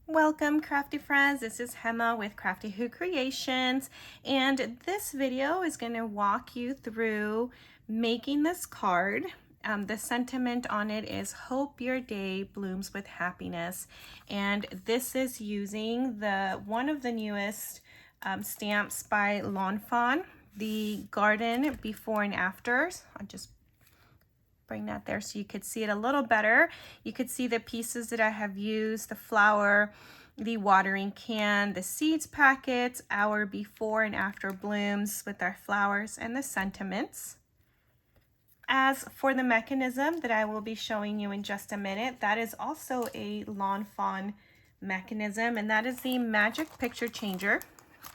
Welcome crafty friends, this is Hema with Crafty Who Creations, and this video is going to walk you through making this card. The sentiment on it is hope your day blooms with happiness, and this is using one of the newest stamps by Lawn Fawn, the garden before and afters. I'll just bring that there so you could see it a little better. You could see the pieces that I have used, the flower, the watering can, the seeds packets, our before and after blooms with our flowers, and the sentiments. As for the mechanism that I will be showing you in just a minute, that is also a Lawn Fawn mechanism, and that is the Magic Picture Changer.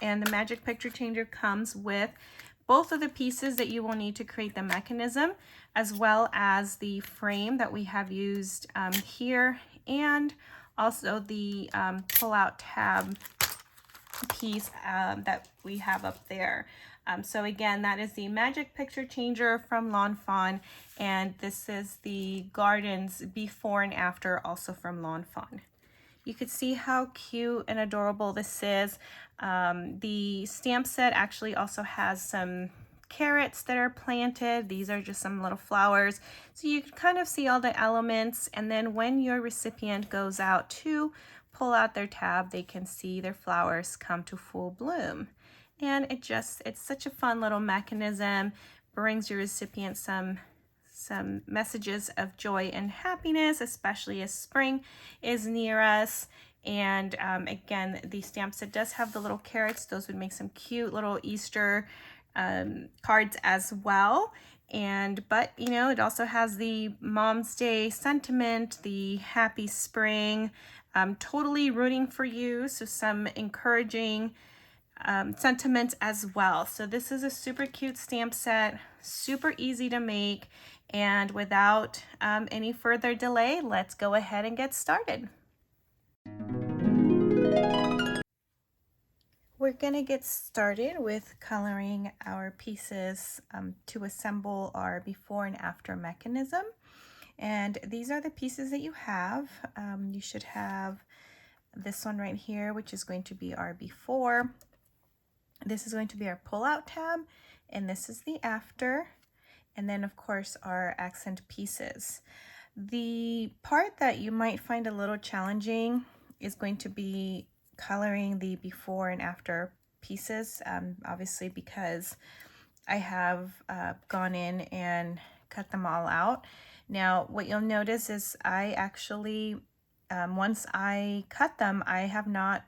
And the Magic Picture Changer comes with both of the pieces that you will need to create the mechanism, as well as the frame that we have used here, and also the pull-out tab piece that we have up there. So again, that is the Magic Picture Changer from Lawn Fawn, and this is the Gardens before and after, also from Lawn Fawn. You could see how cute and adorable this is. The stamp set actually also has some carrots that are planted. These are just some little flowers. So you can kind of see all the elements, and then when your recipient goes out to pull out their tab, they can see their flowers come to full bloom. And it's such a fun little mechanism, brings your recipient some messages of joy and happiness, especially as spring is near us. And again, the stamp set does have the little carrots. Those would make some cute little Easter cards as well. But you know, it also has the Mom's Day sentiment, the happy spring, totally rooting for you. So some encouraging sentiments as well. So this is a super cute stamp set, super easy to make, and without any further delay, let's go ahead and get started. We're going to get started with coloring our pieces to assemble our before and after mechanism. And these are the pieces that you have. You should have this one right here, which is going to be our before. This is going to be our pull-out tab, and this is the after, and then of course our accent pieces. The part that you might find a little challenging is going to be coloring the before and after pieces, obviously because I have gone in and cut them all out. Now what you'll notice is I actually, once I cut them, I have not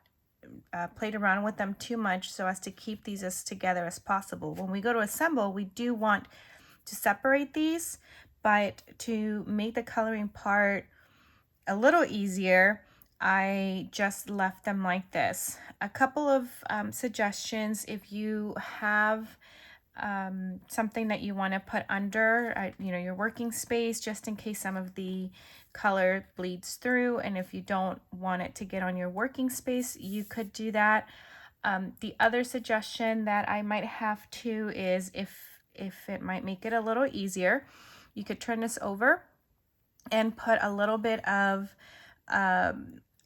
played around with them too much so as to keep these as together as possible. When we go to assemble, we do want to separate these, but to make the coloring part a little easier, I just left them like this. A couple of suggestions: if you have something that you want to put under your working space, just in case some of the color bleeds through, and if you don't want it to get on your working space, you could do that. The other suggestion that I might have too is if it might make it a little easier, you could turn this over and put a little bit of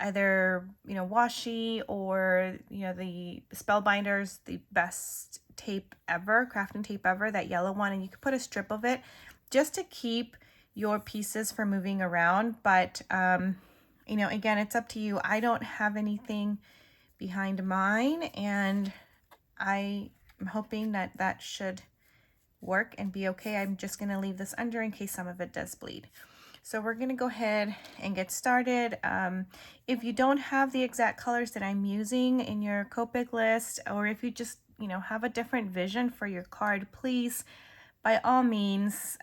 either washi or the Spellbinders, the best tape ever, crafting tape ever, that yellow one, and you could put a strip of it just to keep your pieces from moving around. But again, it's up to you. I don't have anything behind mine, and I'm hoping that that should work and be okay. I'm just going to leave this under in case some of it does bleed. So we're going to go ahead and get started. If you don't have the exact colors that I'm using in your Copic list, or if you just have a different vision for your card, please, by all means,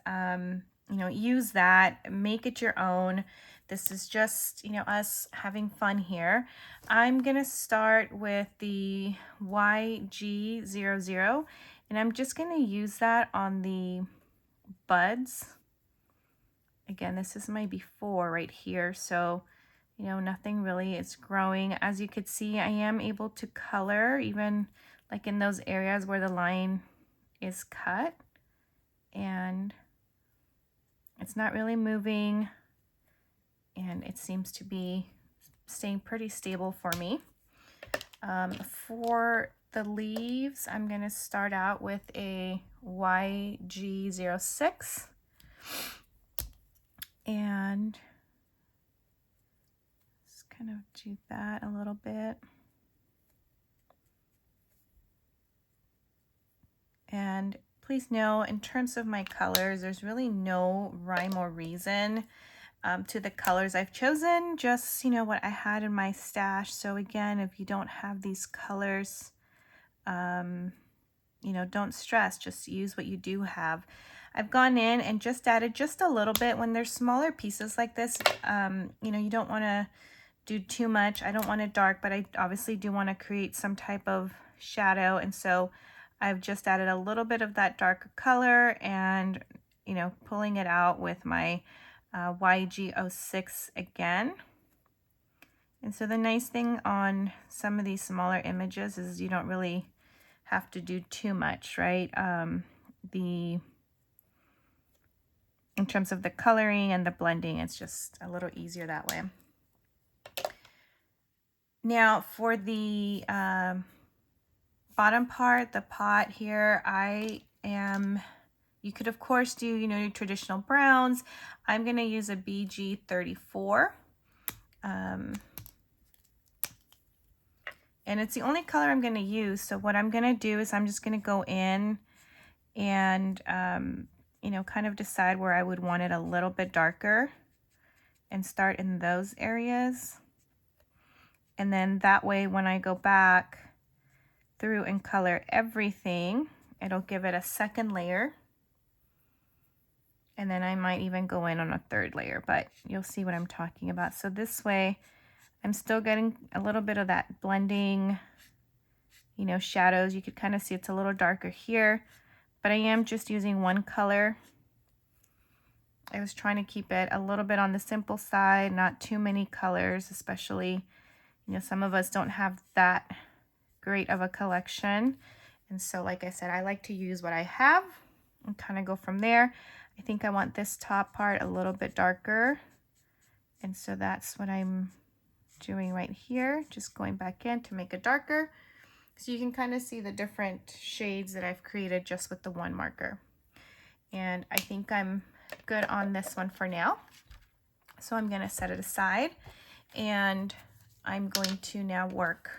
use that, make it your own. This is just, us having fun here. I'm going to start with the YG00, and I'm just going to use that on the buds. Again, this is my before right here, so nothing really is growing. As you could see, I am able to color even like in those areas where the line is cut, and It's not really moving, and it seems to be staying pretty stable for me. For the leaves, I'm going to start out with a YG06 and just kind of do that a little bit. And please know, in terms of my colors, there's really no rhyme or reason to the colors I've chosen, just, you know, what I had in my stash. So again, if you don't have these colors, you know, don't stress, just use what you do have. I've gone in and just added just a little bit. When there's smaller pieces like this, you know, you don't want to do too much. I don't want it dark, but I obviously do want to create some type of shadow. And so I've just added a little bit of that darker color and, you know, pulling it out with my YG06 again. And so the nice thing on some of these smaller images is you don't really have to do too much, right? In terms of the coloring and the blending, it's just a little easier that way. Now for the bottom part, the pot here, you could of course do, you know, traditional browns. I'm going to use a BG34. And it's the only color I'm going to use. So what I'm going to do is I'm just going to go in and, you know, kind of decide where I would want it a little bit darker and start in those areas. And then that way, when I go back through and color everything, it'll give it a second layer. And then I might even go in on a third layer, but you'll see what I'm talking about. So this way, I'm still getting a little bit of that blending, you know, shadows. You could kind of see it's a little darker here, but I am just using one color. I was trying to keep it a little bit on the simple side, not too many colors, especially, you know, some of us don't have that great of a collection. And so, like I said, I like to use what I have and kind of go from there. I think I want this top part a little bit darker. And so that's what I'm doing right here, just going back in to make it darker. So you can kind of see the different shades that I've created just with the one marker. And I think I'm good on this one for now. So I'm going to set it aside and I'm going to now work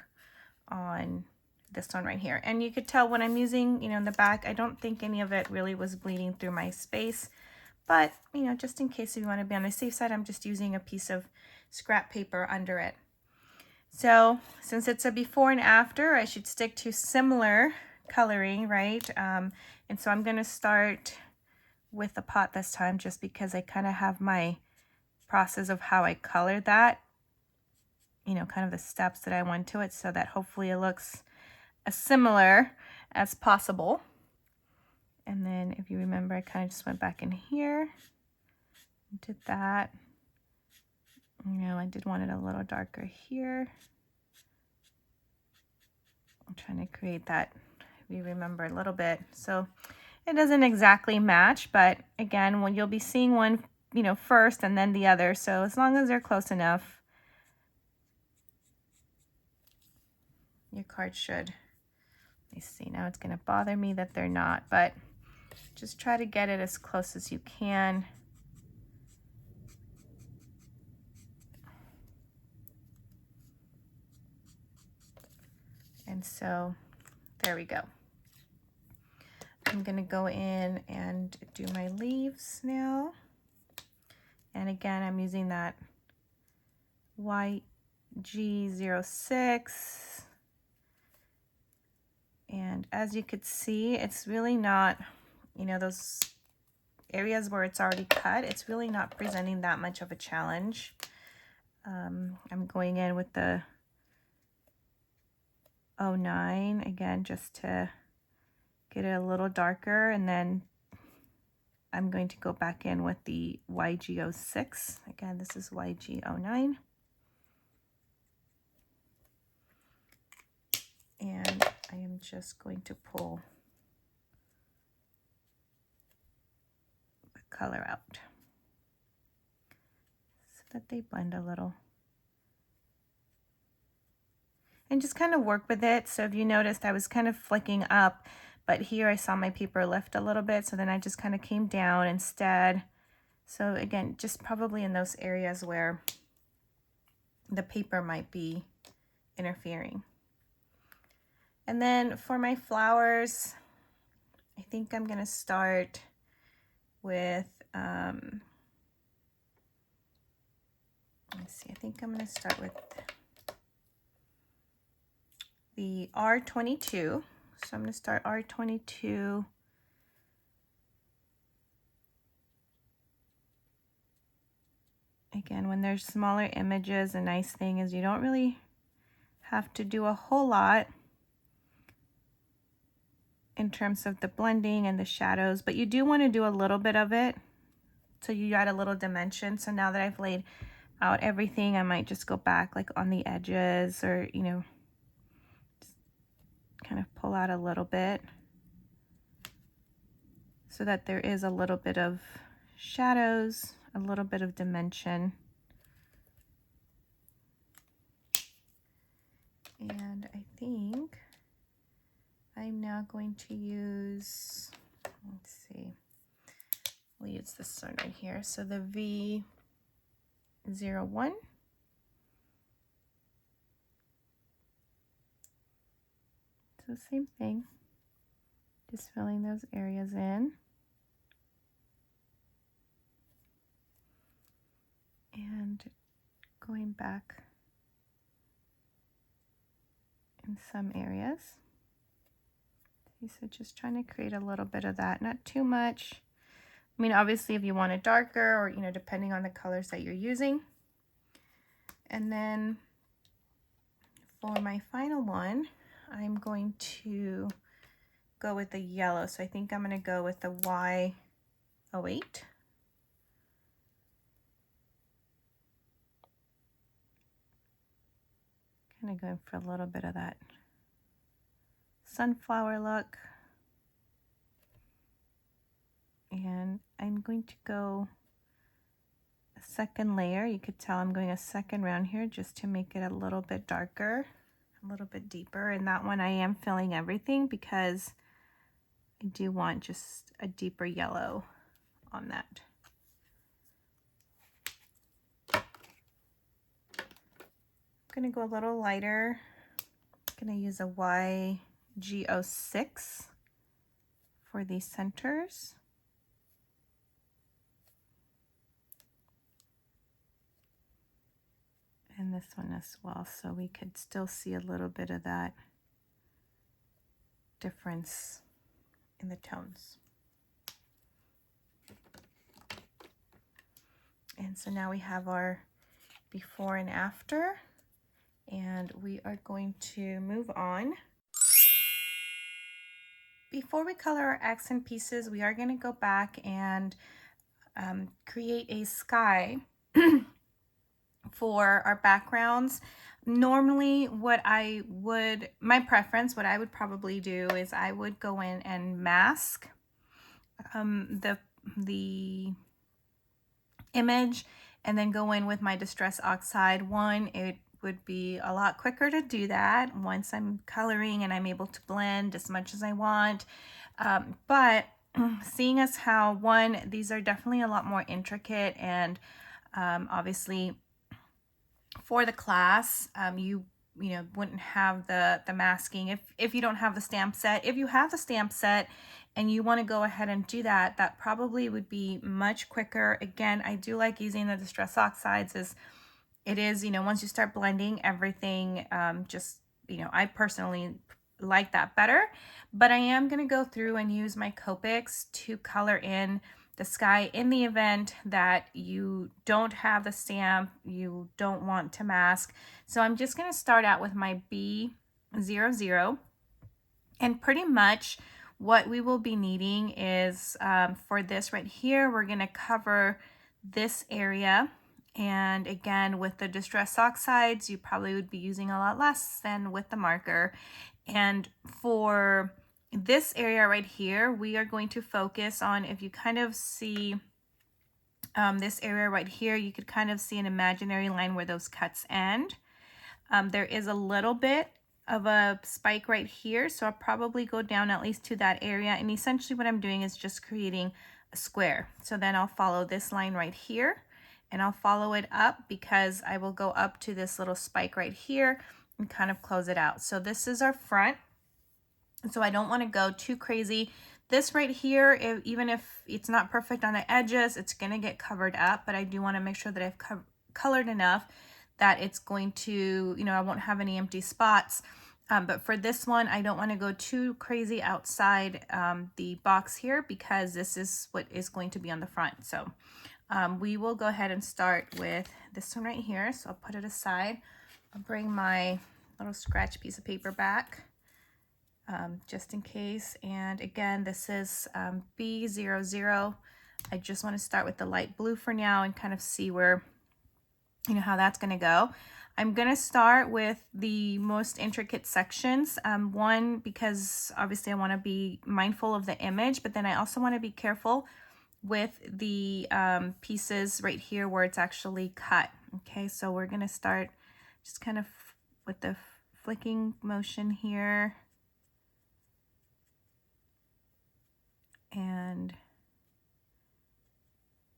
on this one right here. And you could tell when I'm using, you know, in the back, I don't think any of it really was bleeding through my space, but, you know, just in case if you want to be on the safe side, I'm just using a piece of scrap paper under it. So since it's a before and after, I should stick to similar coloring, right? And so I'm going to start with the pot this time, just because I kind of have my process of how I colored that, you know, kind of the steps that I went to it, so that hopefully it looks as similar as possible. And then if you remember, I kind of just went back in here and did that. You know, I did want it a little darker here. I'm trying to create that, if you remember, a little bit. So it doesn't exactly match, but again, when you'll be seeing one, you know, first and then the other. So as long as they're close enough, your card should. Let me see, now it's going to bother me that they're not, but just try to get it as close as you can. And so there we go. I'm going to go in and do my leaves now. And again, I'm using that YG06. And as you could see, it's really not, you know, those areas where it's already cut, it's really not presenting that much of a challenge. I'm going in with the 09 again, just to get it a little darker, and then I'm going to go back in with the YG06. Again, this is YG09. And I am just going to pull the color out. that they blend a little. And just kind of work with it. So if you noticed, I was kind of flicking up, but here I saw my paper lift a little bit, so then I just kind of came down instead. So again, just probably in those areas where the paper might be interfering. And then for my flowers, I think I'm gonna start with, let's see, I think I'm gonna start with the R22. So I'm gonna start R22. Again, when there's smaller images, a nice thing is you don't really have to do a whole lot in terms of the blending and the shadows, but you do want to do a little bit of it so you add a little dimension. So now that I've laid out everything, I might just go back like on the edges, or you know, just kind of pull out a little bit so that there is a little bit of shadows, a little bit of dimension. And I think I'm now going to use, let's see, we'll use this one right here. So the V01. So same thing, just filling those areas in. And going back in some areas. So just trying to create a little bit of that, not too much. I mean, obviously if you want it darker, or, you know, depending on the colors that you're using. And then for my final one, I'm going to go with the yellow. So I think I'm going to go with the Y08. Kind of going for a little bit of that sunflower look. And I'm going to go a second layer. You could tell I'm going a second round here just to make it a little bit darker, a little bit deeper. And that one I am filling everything because I do want just a deeper yellow on that. I'm going to go a little lighter. I'm going to use a YG06 for these centers. And this one as well, so we could still see a little bit of that difference in the tones. And so now we have our before and after, and we are going to move on. Before we color our accent pieces, we are going to go back and create a sky for our backgrounds. Normally my preference, what I would probably do is I would go in and mask the image and then go in with my Distress Oxide. One, it would be a lot quicker to do that once I'm coloring and I'm able to blend as much as I want. But seeing as how, one, these are definitely a lot more intricate, and obviously for the class, you know, wouldn't have the masking if you don't have the stamp set. If you have the stamp set and you want to go ahead and do that, that probably would be much quicker. Again, I do like using the Distress Oxides, as it is, you know, once you start blending everything, just, you know, I personally like that better. But I am going to go through and use my Copics to color in the sky in the event that you don't have the stamp, you don't want to mask. So I'm just going to start out with my B00, and pretty much what we will be needing is for this right here, we're going to cover this area. And again, with the Distress Oxides, you probably would be using a lot less than with the marker. And for this area right here, we are going to focus on, if you kind of see This area right here, you could kind of see an imaginary line where those cuts end. There is a little bit of a spike right here, so I'll probably go down at least to that area, and essentially what I'm doing is just creating a square. So then I'll follow this line right here, and I'll follow it up because I will go up to this little spike right here and kind of close it out. So this is our front. So I don't want to go too crazy. This right here, even if it's not perfect on the edges, it's going to get covered up, but I do want to make sure that I've colored enough that it's going to, you know, I won't have any empty spots. But for this one, I don't want to go too crazy outside the box here because this is what is going to be on the front. So we will go ahead and start with this one right here. So I'll put it aside. I'll bring my little scratch piece of paper back. Just in case. And again, this is B00. I just want to start with the light blue for now and kind of see where, you know, how that's going to go. I'm going to start with the most intricate sections. One, because obviously I want to be mindful of the image, but then I also want to be careful with the pieces right here where it's actually cut. Okay, so we're going to start just kind of with the flicking motion here. And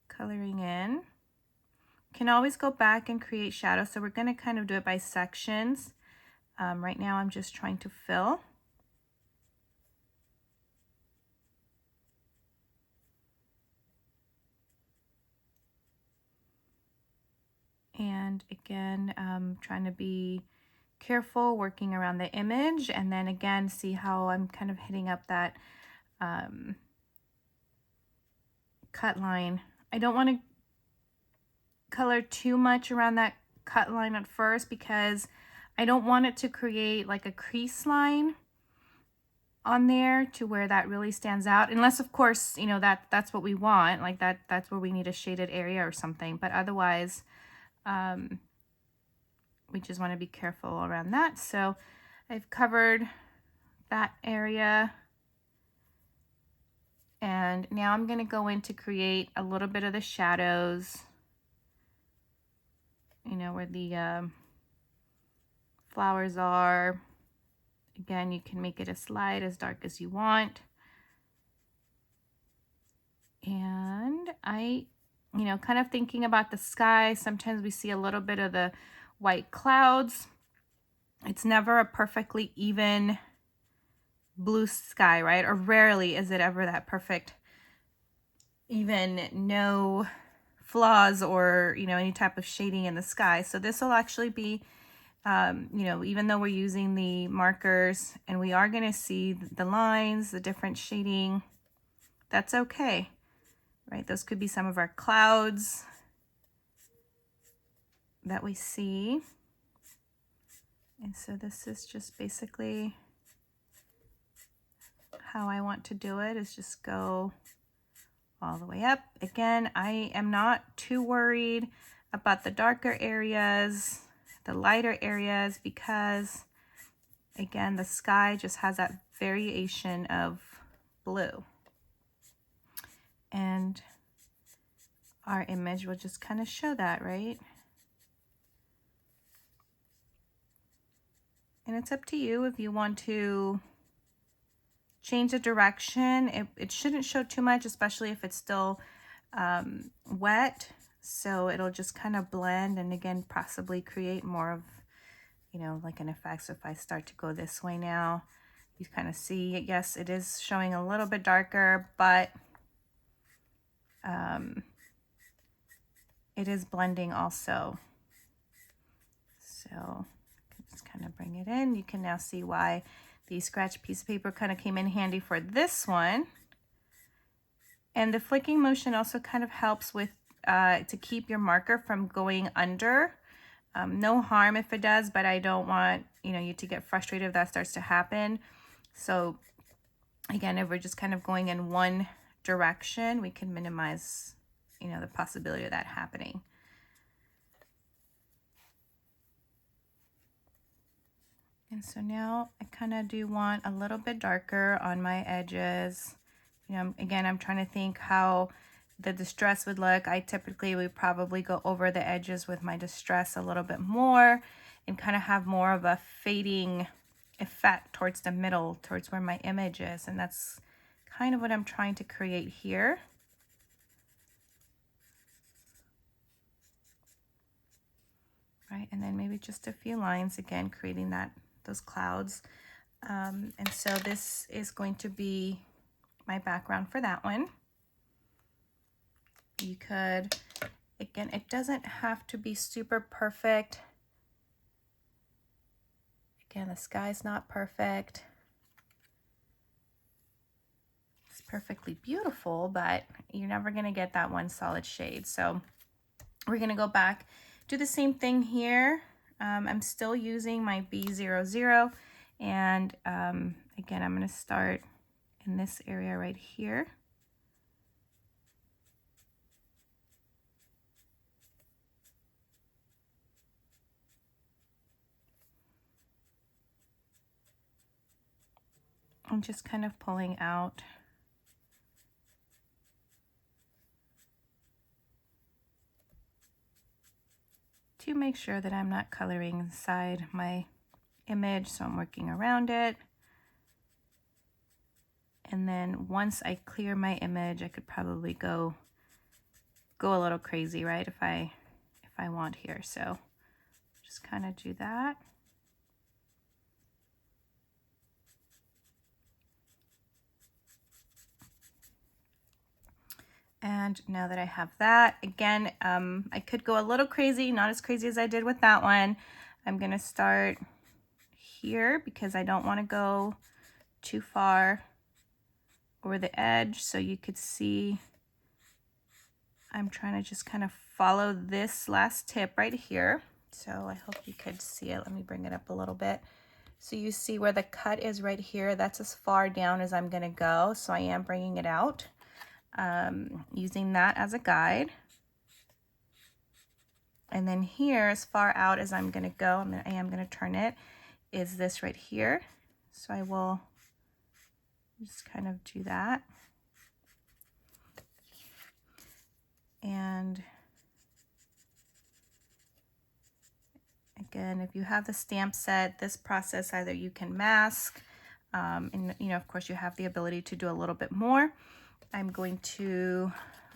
coloring in. You can always go back and create shadows. So we're going to kind of do it by sections. Right now I'm just trying to fill. And again, trying to be careful, working around the image, and then again, see how I'm kind of hitting up that cut line. I don't want to color too much around that cut line at first because I don't want it to create like a crease line on there to where that really stands out, unless of course, you know, that's what we want, like that's where we need a shaded area or something. But otherwise we just want to be careful around that. So I've covered that area. And now I'm going to go in to create a little bit of the shadows, you know, where the flowers are. Again, you can make it as light, as dark as you want. And you know, kind of thinking about the sky, sometimes we see a little bit of the white clouds. It's never a perfectly even blue sky, right? Or rarely is it ever that perfect, even no flaws or, you know, any type of shading in the sky. So this will actually be, you know, even though we're using the markers and we are going to see the lines, the different shading, that's okay, right? Those could be some of our clouds that we see. And so this is just basically how I want to do it, is just go all the way up. Again, I am not too worried about the darker areas, the lighter areas, because again, the sky just has that variation of blue. And our image will just kind of show that, right? And it's up to you if you want to change the direction. It shouldn't show too much, especially if it's still wet. So it'll just kind of blend and again, possibly create more of, you know, like an effect. So if I start to go this way now, you kind of see, yes, it is showing a little bit darker, but it is blending also. So just kind of bring it in. You can now see why the scratch piece of paper kind of came in handy for this one. And the flicking motion also kind of helps with to keep your marker from going under. No harm if it does, but I don't want, you know, you to get frustrated if that starts to happen. So again, if we're just kind of going in one direction, we can minimize, you know, the possibility of that happening. And so now I kind of do want a little bit darker on my edges. You know, again, I'm trying to think how the distress would look. I typically would probably go over the edges with my distress a little bit more and kind of have more of a fading effect towards the middle, towards where my image is. And that's kind of what I'm trying to create here. Right, and then maybe just a few lines again, creating those clouds. And so this is going to be my background for that one. You could, again, it doesn't have to be super perfect. Again, the sky's not perfect. It's perfectly beautiful, but you're never gonna get that one solid shade. So we're gonna go back, do the same thing here. I'm still using my B00, and again, I'm gonna start in this area right here. I'm just kind of pulling out to make sure that I'm not coloring inside my image, so I'm working around it. And then once I clear my image, I could probably go a little crazy, right? If I want here. So just kind of do that. And now that I have that, again, I could go a little crazy, not as crazy as I did with that one. I'm gonna start here because I don't want to go too far over the edge. So you could see I'm trying to just kind of follow this last tip right here. So I hope you could see it. Let me bring it up a little bit. So you see where the cut is right here. That's as far down as I'm going to go. So I am bringing it out, using that as a guide. And then here, as far out as I'm going to go, I am going to turn it, is this right here. So I will just kind of do that. And again, if you have the stamp set, this process, either you can mask, and you know, of course you have the ability to do a little bit more. I'm going to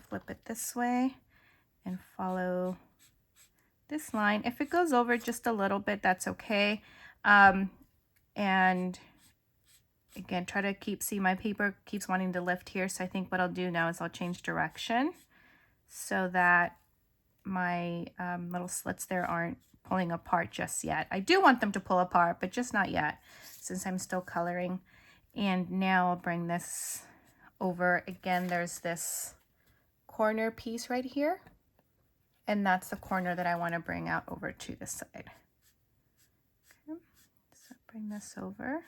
flip it this way and follow this line. If it goes over just a little bit, that's okay. And again, try to see my paper keeps wanting to lift here. So I think what I'll do now is I'll change direction so that my little slits there aren't pulling apart just yet. I do want them to pull apart, but just not yet, since I'm still coloring. And now I'll bring this over. Again, there's this corner piece right here, and that's the corner that I want to bring out over to the side. Okay, so bring this over,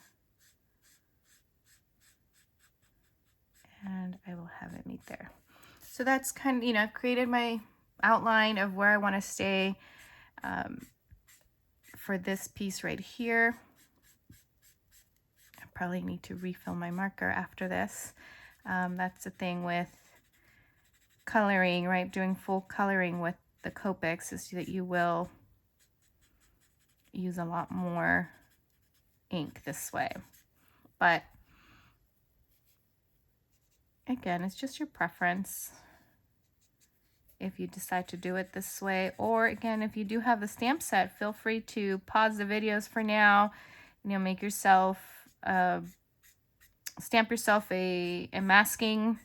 and I will have it meet there. So that's kind of, you know, I've created my outline of where I want to stay for this piece right here. I probably need to refill my marker after this. That's the thing with coloring, right? Doing full coloring with the Copics is that you will use a lot more ink this way. But again, it's just your preference if you decide to do it this way. Or again, if you do have the stamp set, feel free to pause the videos for now. You know, make yourself, stamp yourself a masking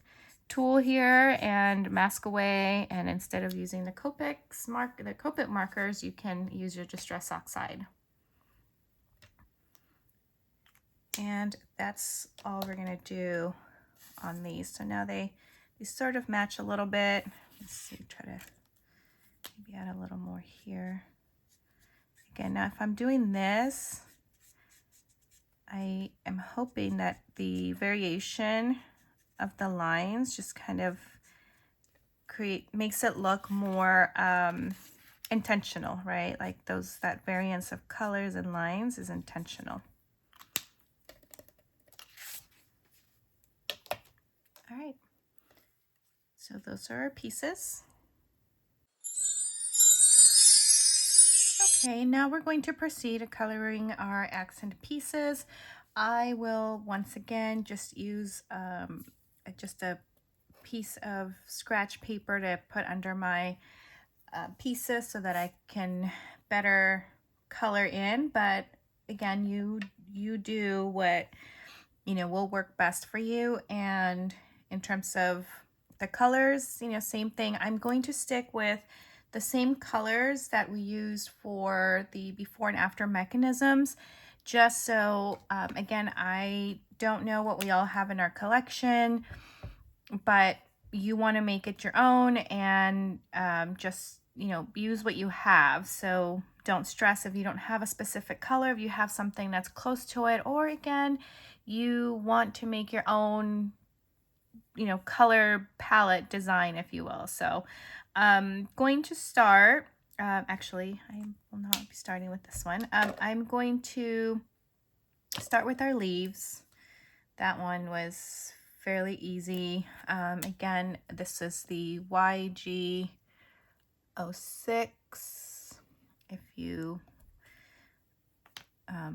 tool here and mask away. And instead of using the Copic markers, you can use your Distress Oxide. And that's all we're gonna do on these. So now they sort of match a little bit. Let's see, try to maybe add a little more here. Again, now if I'm doing this, I am hoping that the variation of the lines just kind of makes it look more intentional, right? Like that variance of colors and lines is intentional. All right. So those are our pieces. Okay, now we're going to proceed to coloring our accent pieces. I will once again just use just a piece of scratch paper to put under my pieces so that I can better color in. But again, you do what will work best for you. And in terms of the colors, same thing. I'm going to stick with the same colors that we used for the before and after mechanisms, just so again, I don't know what we all have in our collection, but you want to make it your own and just use what you have. So don't stress if you don't have a specific color, if you have something that's close to it, or again, you want to make your own color palette design, if you will. So going to start, actually I will not be starting with this one. I'm going to start with our leaves. That one was fairly easy. Again, this is the YG06. If you are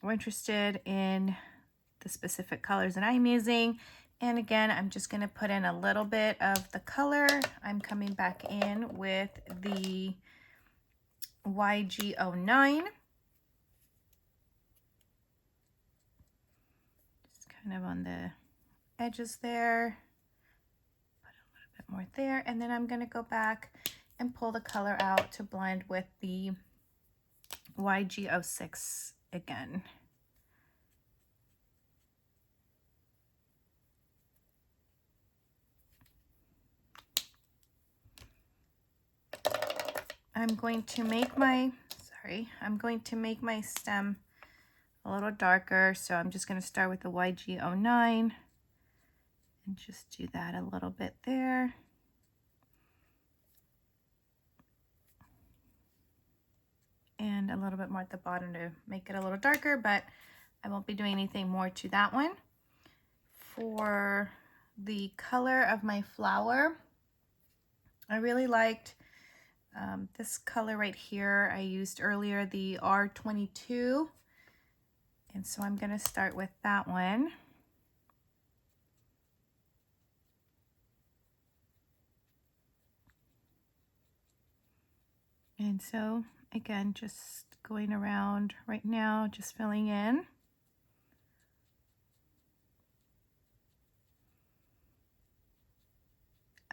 interested in the specific colors that I'm using. And again, I'm just going to put in a little bit of the color. I'm coming back in with the YG09. Just kind of on the edges there. Put a little bit more there. And then I'm going to go back and pull the color out to blend with the YG06 again. I'm going to make my stem a little darker, so I'm just going to start with the YG09 and just do that a little bit there. And a little bit more at the bottom to make it a little darker, but I won't be doing anything more to that one. For the color of my flower, I really liked this color right here. I used earlier the R22, and so I'm going to start with that one. And so again, just going around right now, just filling in.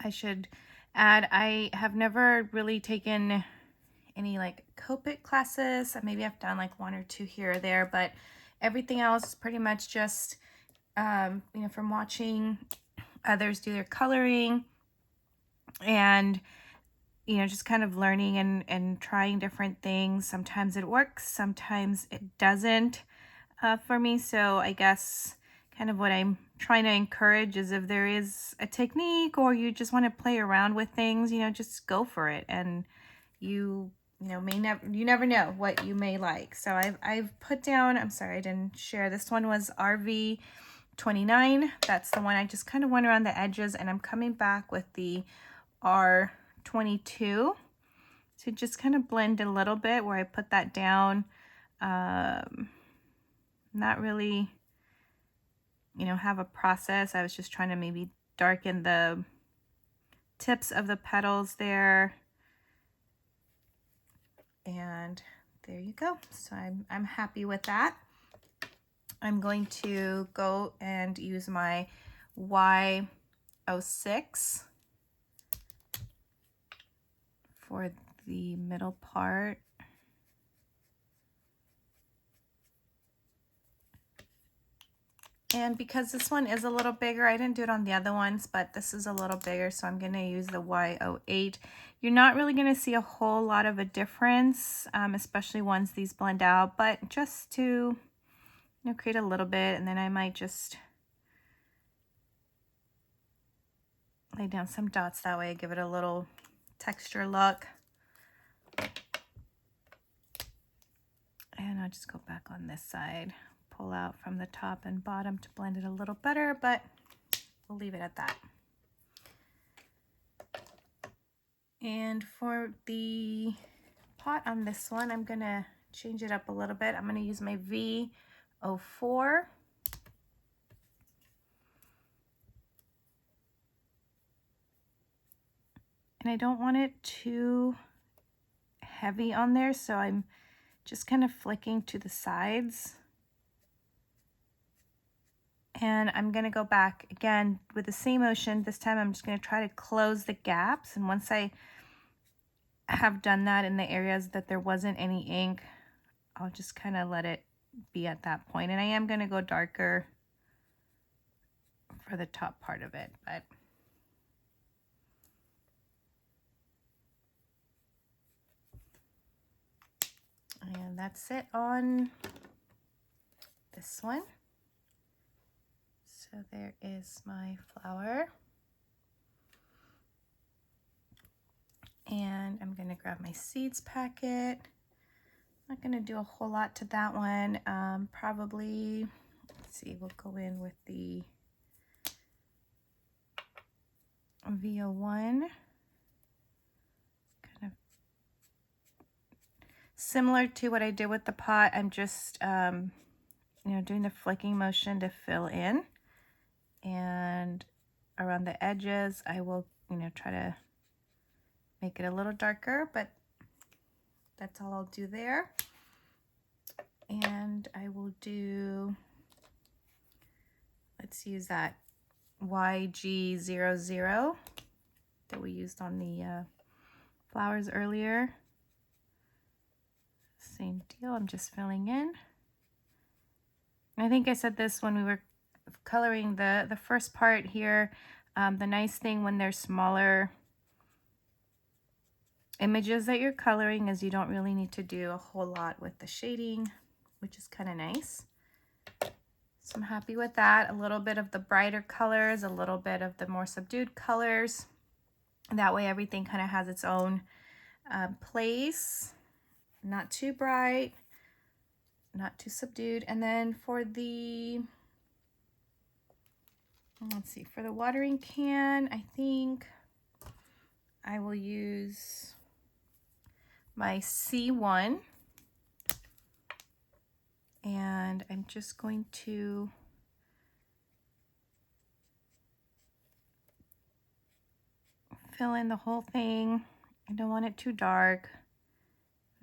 I should add, I have never really taken any like Copic classes. Maybe I've done like one or two here or there, but everything else is pretty much just, from watching others do their coloring and, just kind of learning and trying different things. Sometimes it works, sometimes it doesn't for me. So I guess kind of what I'm trying to encourage is if there is a technique or you just want to play around with things, just go for it. And you never know what you may like. So I've put down, I'm sorry I didn't share, this one was RV29. That's the one I just kind of went around the edges, and I'm coming back with the R22 to just kind of blend a little bit where I put that down. Not really have a process. I was just trying to maybe darken the tips of the petals there. And there you go. So I'm happy with that. I'm going to go and use my Y06 for the middle part. And because this one is a little bigger, I didn't do it on the other ones, but this is a little bigger, so I'm going to use the Y08. You're not really going to see a whole lot of a difference, especially once these blend out, but just to create a little bit, and then I might just lay down some dots that way, give it a little texture look. And I'll just go back on this side, pull out from the top and bottom to blend it a little better, but we'll leave it at that. And for the pot on this one, I'm gonna change it up a little bit. I'm gonna use my V04. And I don't want it too heavy on there, so I'm just kind of flicking to the sides. And I'm gonna go back again with the same motion. This time I'm just gonna try to close the gaps. And once I have done that in the areas that there wasn't any ink, I'll just kind of let it be at that point. And I am gonna go darker for the top part of it, but and that's it on this one. So there is my flower. And I'm gonna grab my seeds packet. Not gonna do a whole lot to that one. Probably, let's see, we'll go in with the V01. Kind of similar to what I did with the pot. I'm just, you know, doing the flicking motion to fill in. And around the edges, I will, you know, try to make it a little darker, but that's all I'll do there. And I will do, let's use that YG00 that we used on the flowers earlier. Same deal, I'm just filling in. I think I said this when we were coloring the first part here. The nice thing when there's smaller images that you're coloring is you don't really need to do a whole lot with the shading, which is kind of nice. So I'm happy with that. A little bit of the brighter colors, a little bit of the more subdued colors. That way everything kind of has its own place. Not too bright, not too subdued. And then for the, let's see, for the watering can, I think I will use my C1. And I'm just going to fill in the whole thing. I don't want it too dark.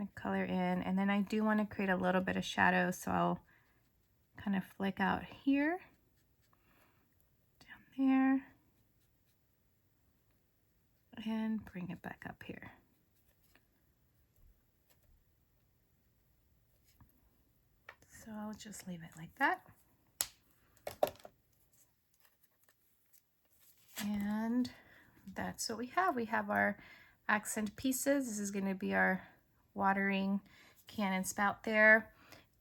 I color in, and then I do want to create a little bit of shadow, so I'll kind of flick out here, down there, and bring it back up here. So I'll just leave it like that. And that's what we have. We have our accent pieces. This is going to be our watering can and spout there.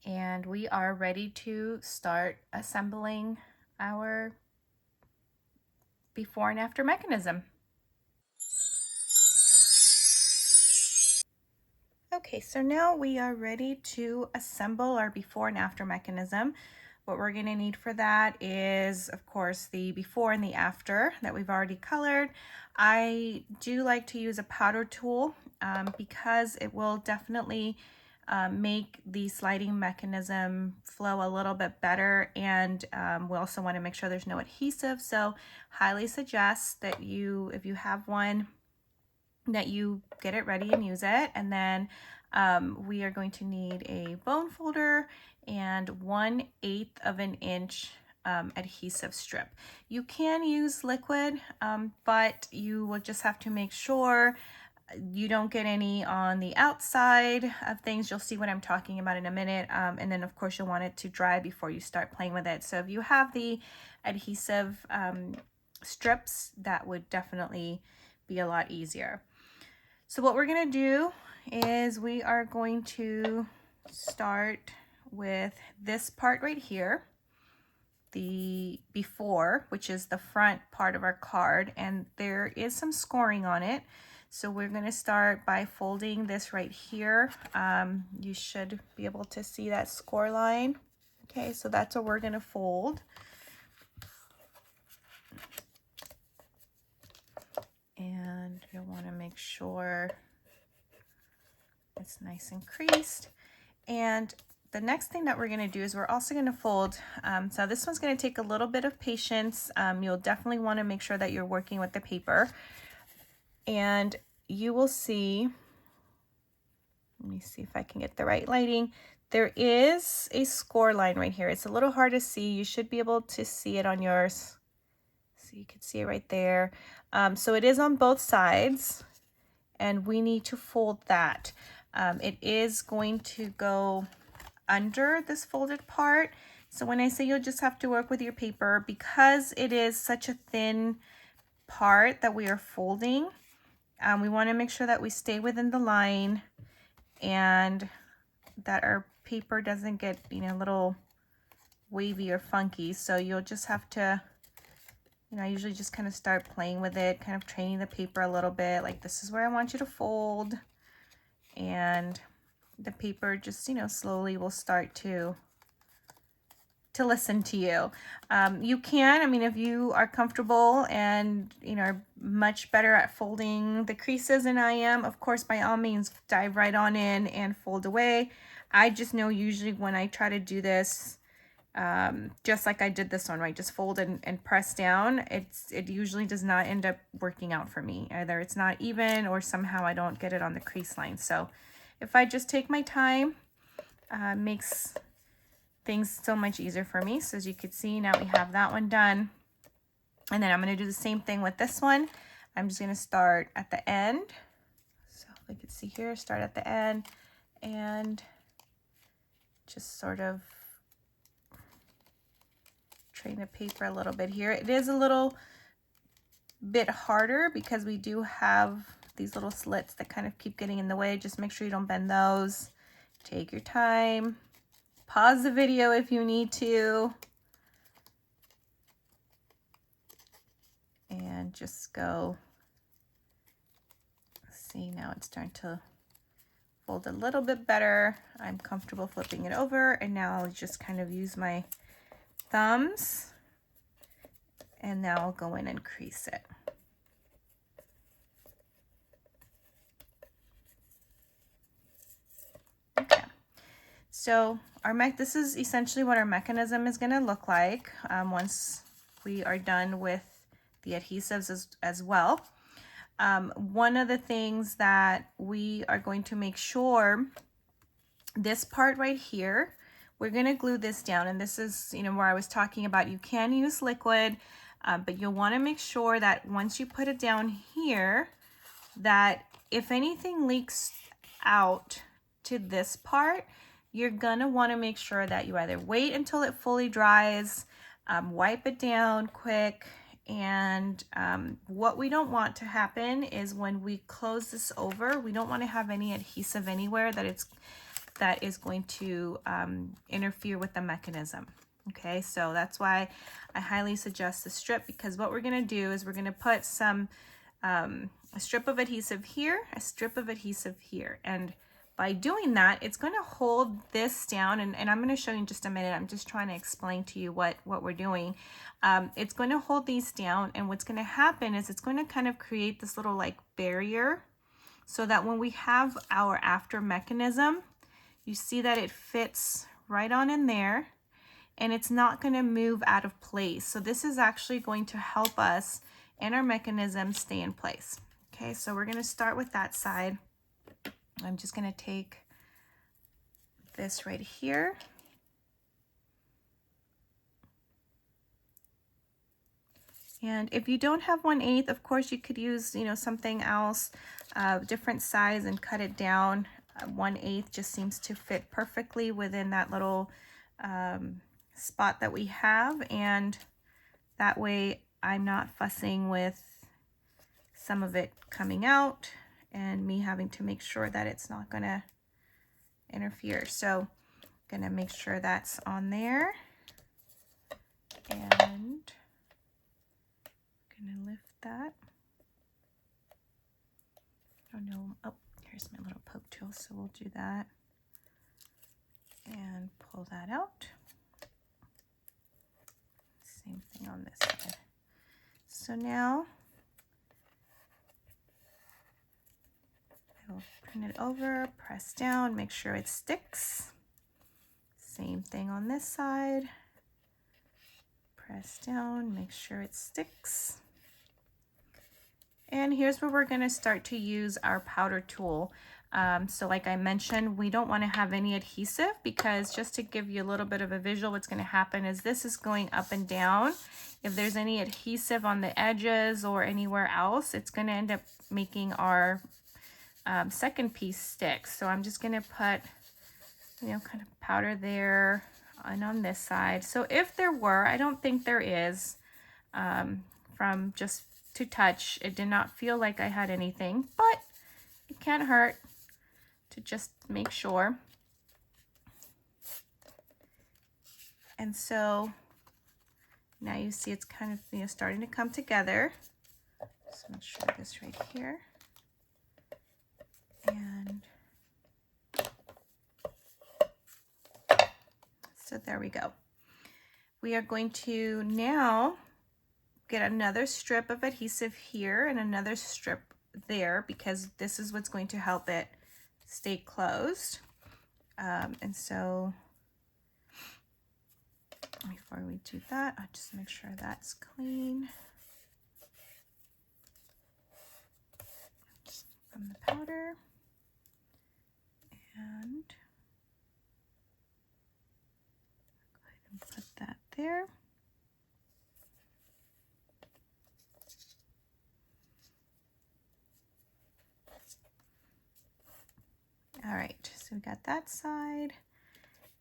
And we are ready to start assembling our before and after mechanism. Okay, so now we are ready to assemble our before and after mechanism. What we're going to need for that is, of course, the before and the after that we've already colored. I do like to use a powder tool because it will definitely make the sliding mechanism flow a little bit better, and we also want to make sure there's no adhesive. So highly suggest that you, if you have one, that you get it ready and use it. And then we are going to need a bone folder and 1/8 of an inch adhesive strip. You can use liquid, but you will just have to make sure you don't get any on the outside of things. You'll see what I'm talking about in a minute. And then of course you'll want it to dry before you start playing with it. So if you have the adhesive strips, that would definitely be a lot easier. So what we're gonna do is we are going to start with this part right here, the before, which is the front part of our card, and there is some scoring on it. So we're going to start by folding this right here. You should be able to see that score line. Okay, so that's what we're going to fold. And And you'll want to make sure it's nice and creased. And the next thing that we're going to do is we're also going to fold. So this one's going to take a little bit of patience. You'll definitely want to make sure that you're working with the paper. And you will see, let me see if I can get the right lighting. There is a score line right here. It's a little hard to see. You should be able to see it on yours. So you can see it right there. So it is on both sides, and we need to fold that. It is going to go under this folded part. So when I say you'll just have to work with your paper, because it is such a thin part that we are folding, we want to make sure that we stay within the line and that our paper doesn't get, you know, a little wavy or funky. So you'll just have to, you know, I usually just kind of start playing with it, kind of training the paper a little bit, like this is where I want you to fold, and the paper just, you know, slowly will start to listen to you. You can, I mean, if you are comfortable and, you know, are much better at folding the creases than I am, of course, by all means, dive right on in and fold away. I just know usually when I try to do this, just like I did this one, right, just fold and press down, it usually does not end up working out for me. Either it's not even or somehow I don't get it on the crease line. So if I just take my time, makes things so much easier for me. So as you can see, now we have that one done. And then I'm going to do the same thing with this one. I'm just going to start at the end. So if I can see here, start at the end and just sort of train the paper a little bit here. It is a little bit harder because we do have these little slits that kind of keep getting in the way. Just make sure you don't bend those. Take your time. Pause the video if you need to. And just go. See, now it's starting to fold a little bit better. I'm comfortable flipping it over, and now I'll just kind of use my thumbs, and now I'll go in and crease it. Okay, so this is essentially what our mechanism is going to look like once we are done with the adhesives as well. One of the things that we are going to make sure, this part right here, we're going to glue this down, and this is, you know, where I was talking about you can use liquid, but you'll want to make sure that once you put it down here, that if anything leaks out to this part, you're gonna want to make sure that you either wait until it fully dries, wipe it down quick, and what we don't want to happen is when we close this over, we don't want to have any adhesive anywhere that is going to interfere with the mechanism. Okay, so that's why I highly suggest the strip, because what we're going to do is we're going to put some a strip of adhesive here, a strip of adhesive here, and by doing that, it's going to hold this down, and I'm going to show you in just a minute. I'm just trying to explain to you what we're doing. It's going to hold these down, and what's going to happen is it's going to kind of create this little like barrier, so that when we have our after mechanism, you see that it fits right on in there, and it's not going to move out of place. So this is actually going to help us and our mechanism stay in place. Okay, so we're going to start with that side. I'm just going to take this right here. And if you don't have 1/8, of course you could use, you know, something else, different size, and cut it down. 1/8 just seems to fit perfectly within that little spot that we have, and that way I'm not fussing with some of it coming out and me having to make sure that it's not going to interfere. So I'm going to make sure that's on there, and I'm going to lift that. Oh no, oh, here's my little poke tool, so we'll do that and pull that out. Same thing on this side. So now So turn it over, press down, make sure it sticks. Same thing on this side. Press down, make sure it sticks. And here's where we're going to start to use our powder tool. So like I mentioned, we don't want to have any adhesive, because just to give you a little bit of a visual, what's going to happen is this is going up and down. If there's any adhesive on the edges or anywhere else, it's going to end up making our second piece stick. So I'm just going to put, kind of powder there and on this side. So if there were, I don't think there is, from just to touch, it did not feel like I had anything, but it can't hurt to just make sure. And so now you see it's kind of starting to come together. So I'm gonna show this right here. And so there we go. We are going to now get another strip of adhesive here and another strip there, because this is what's going to help it stay closed. And so before we do that, I'll just make sure that's clean. Just from the powder. And go ahead and put that there. All right, so we got that side.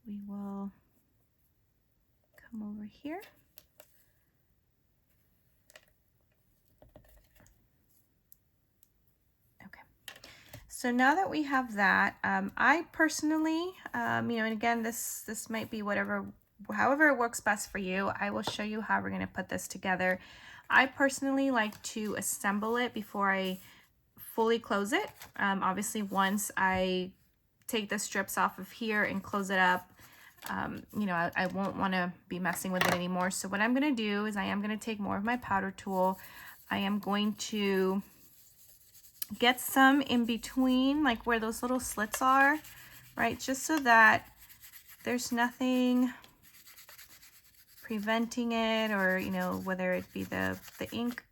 We will come over here. Okay, so now that we have that, I personally, and again, this might be however it works best for you. I will show you how we're going to put this together. I personally like to assemble it before I fully close it. Obviously, once I take the strips off of here and close it up, I won't want to be messing with it anymore. So what I'm going to do is I am going to take more of my powder tool. I am going to get some in between, like where those little slits are, right? Just so that there's nothing preventing it, or, whether it be the ink,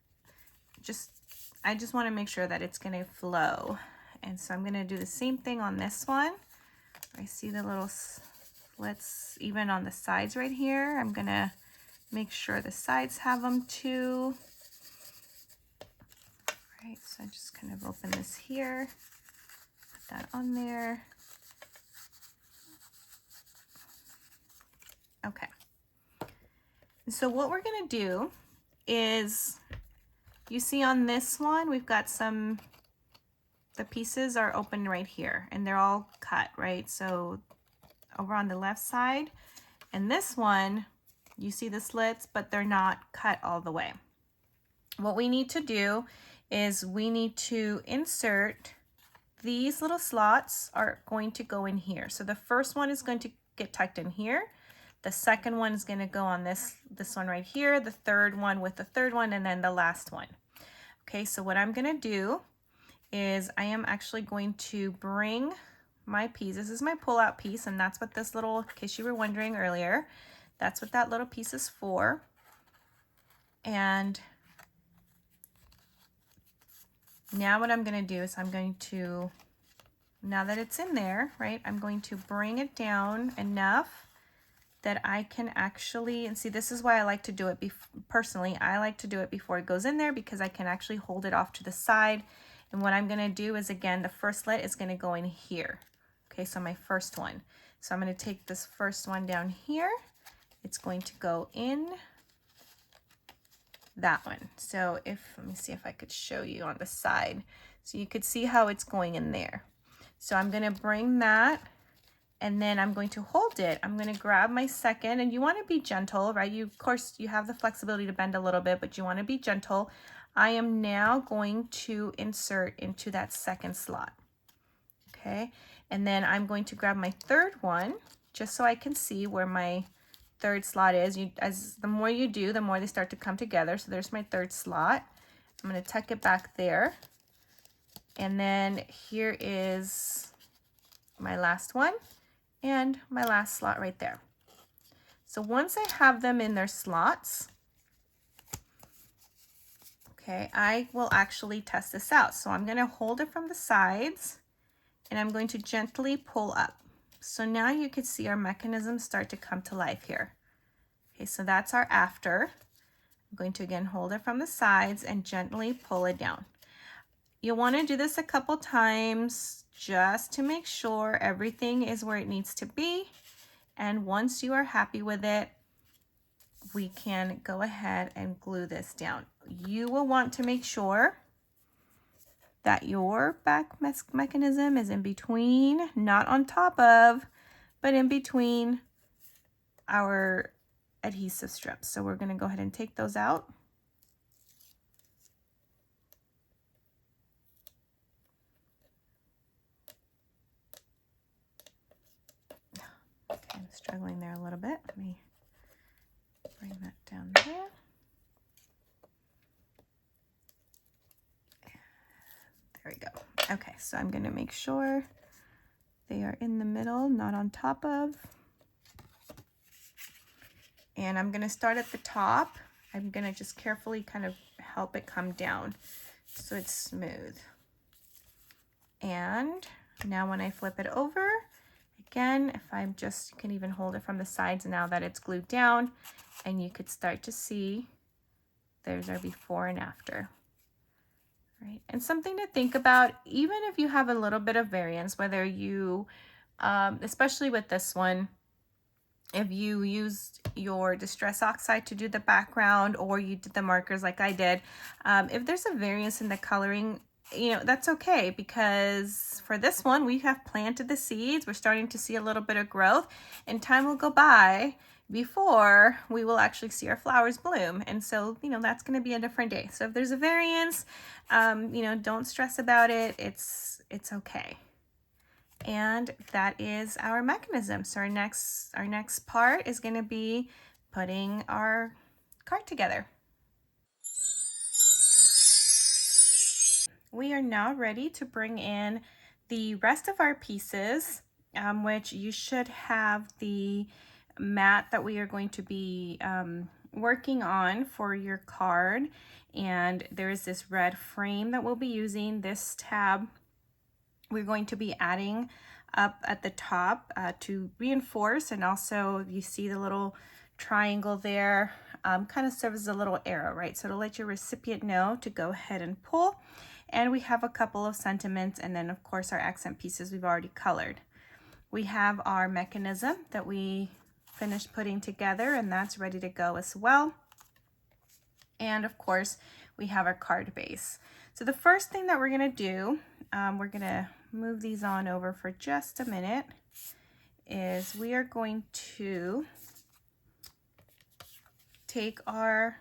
I just want to make sure that it's going to flow. And so I'm going to do the same thing on this one. I see the little slits even on the sides right here. I'm going to make sure the sides have them too. All right, so I just kind of open this here, put that on there. Okay. And so what we're going to do is, you see on this one, we've got the pieces are open right here and they're all cut, right? So over on the left side, and this one, you see the slits, but they're not cut all the way. What we need to do is we need to insert, these little slots are going to go in here. So the first one is going to get tucked in here. The second one is going to go on this one right here, the third one with the third one, and then the last one. Okay, so what I'm going to do is I am actually going to bring my piece. This is my pull-out piece, and that's what this little, in case you were wondering earlier, that's what that little piece is for. And now what I'm going to do is I'm going to, now that it's in there, right, I'm going to bring it down enough that I can actually, and see, this is why I like to do it, personally, I like to do it before it goes in there, because I can actually hold it off to the side. And what I'm going to do is, again, the first slit is going to go in here. Okay, so my first one. So I'm going to take this first one down here. It's going to go in that one. So let me see if I could show you on the side. So you could see how it's going in there. So I'm going to bring that, and then I'm going to hold it. I'm going to grab my second, and you want to be gentle, right? Of course, you have the flexibility to bend a little bit, but you want to be gentle. I am now going to insert into that second slot. Okay, and then I'm going to grab my third one, just so I can see where my third slot is. The more you do, the more they start to come together. So there's my third slot. I'm going to tuck it back there. And then here is my last one and my last slot right there. So once I have them in their slots, okay, I will actually test this out. So I'm going to hold it from the sides and I'm going to gently pull up. So now you can see our mechanism start to come to life here. Okay, so that's our after. I'm going to again hold it from the sides and gently pull it down. You'll want to do this a couple times just to make sure everything is where it needs to be. And once you are happy with it, we can go ahead and glue this down. You will want to make sure that your back mechanism is in between, not on top of, but in between our adhesive strips. So we're going to go ahead and take those out. Okay, I'm struggling there a little bit. Let me bring that down there. There we go. Okay, so I'm going to make sure they are in the middle, not on top of. And I'm going to start at the top. I'm going to just carefully kind of help it come down so it's smooth. And now when I flip it over, again, if I'm just, you can even hold it from the sides now that it's glued down, and you could start to see there's our before and after. Right. And something to think about, even if you have a little bit of variance, whether you, especially with this one, if you used your Distress Oxide to do the background or you did the markers like I did, if there's a variance in the coloring, you know, that's okay, because for this one, we have planted the seeds. We're starting to see a little bit of growth, and time will go by before we will actually see our flowers bloom. And so, you know, that's going to be a different day. So if there's a variance, you know, don't stress about it. It's okay. And that is our mechanism. So our next part is going to be putting our card together. We are now ready to bring in the rest of our pieces, which you should have the mat that we are going to be working on for your card. And there's this red frame that we'll be using. This tab we're going to be adding up at the top to reinforce, and also you see the little triangle there kind of serves as a little arrow, right? So to let your recipient know to go ahead and pull. And we have a couple of sentiments, and then of course our accent pieces we've already colored. We have our mechanism that we finished putting together, and that's ready to go as well. And of course we have our card base. So the first thing that we're going to do, we're going to move these on over for just a minute, is we are going to take our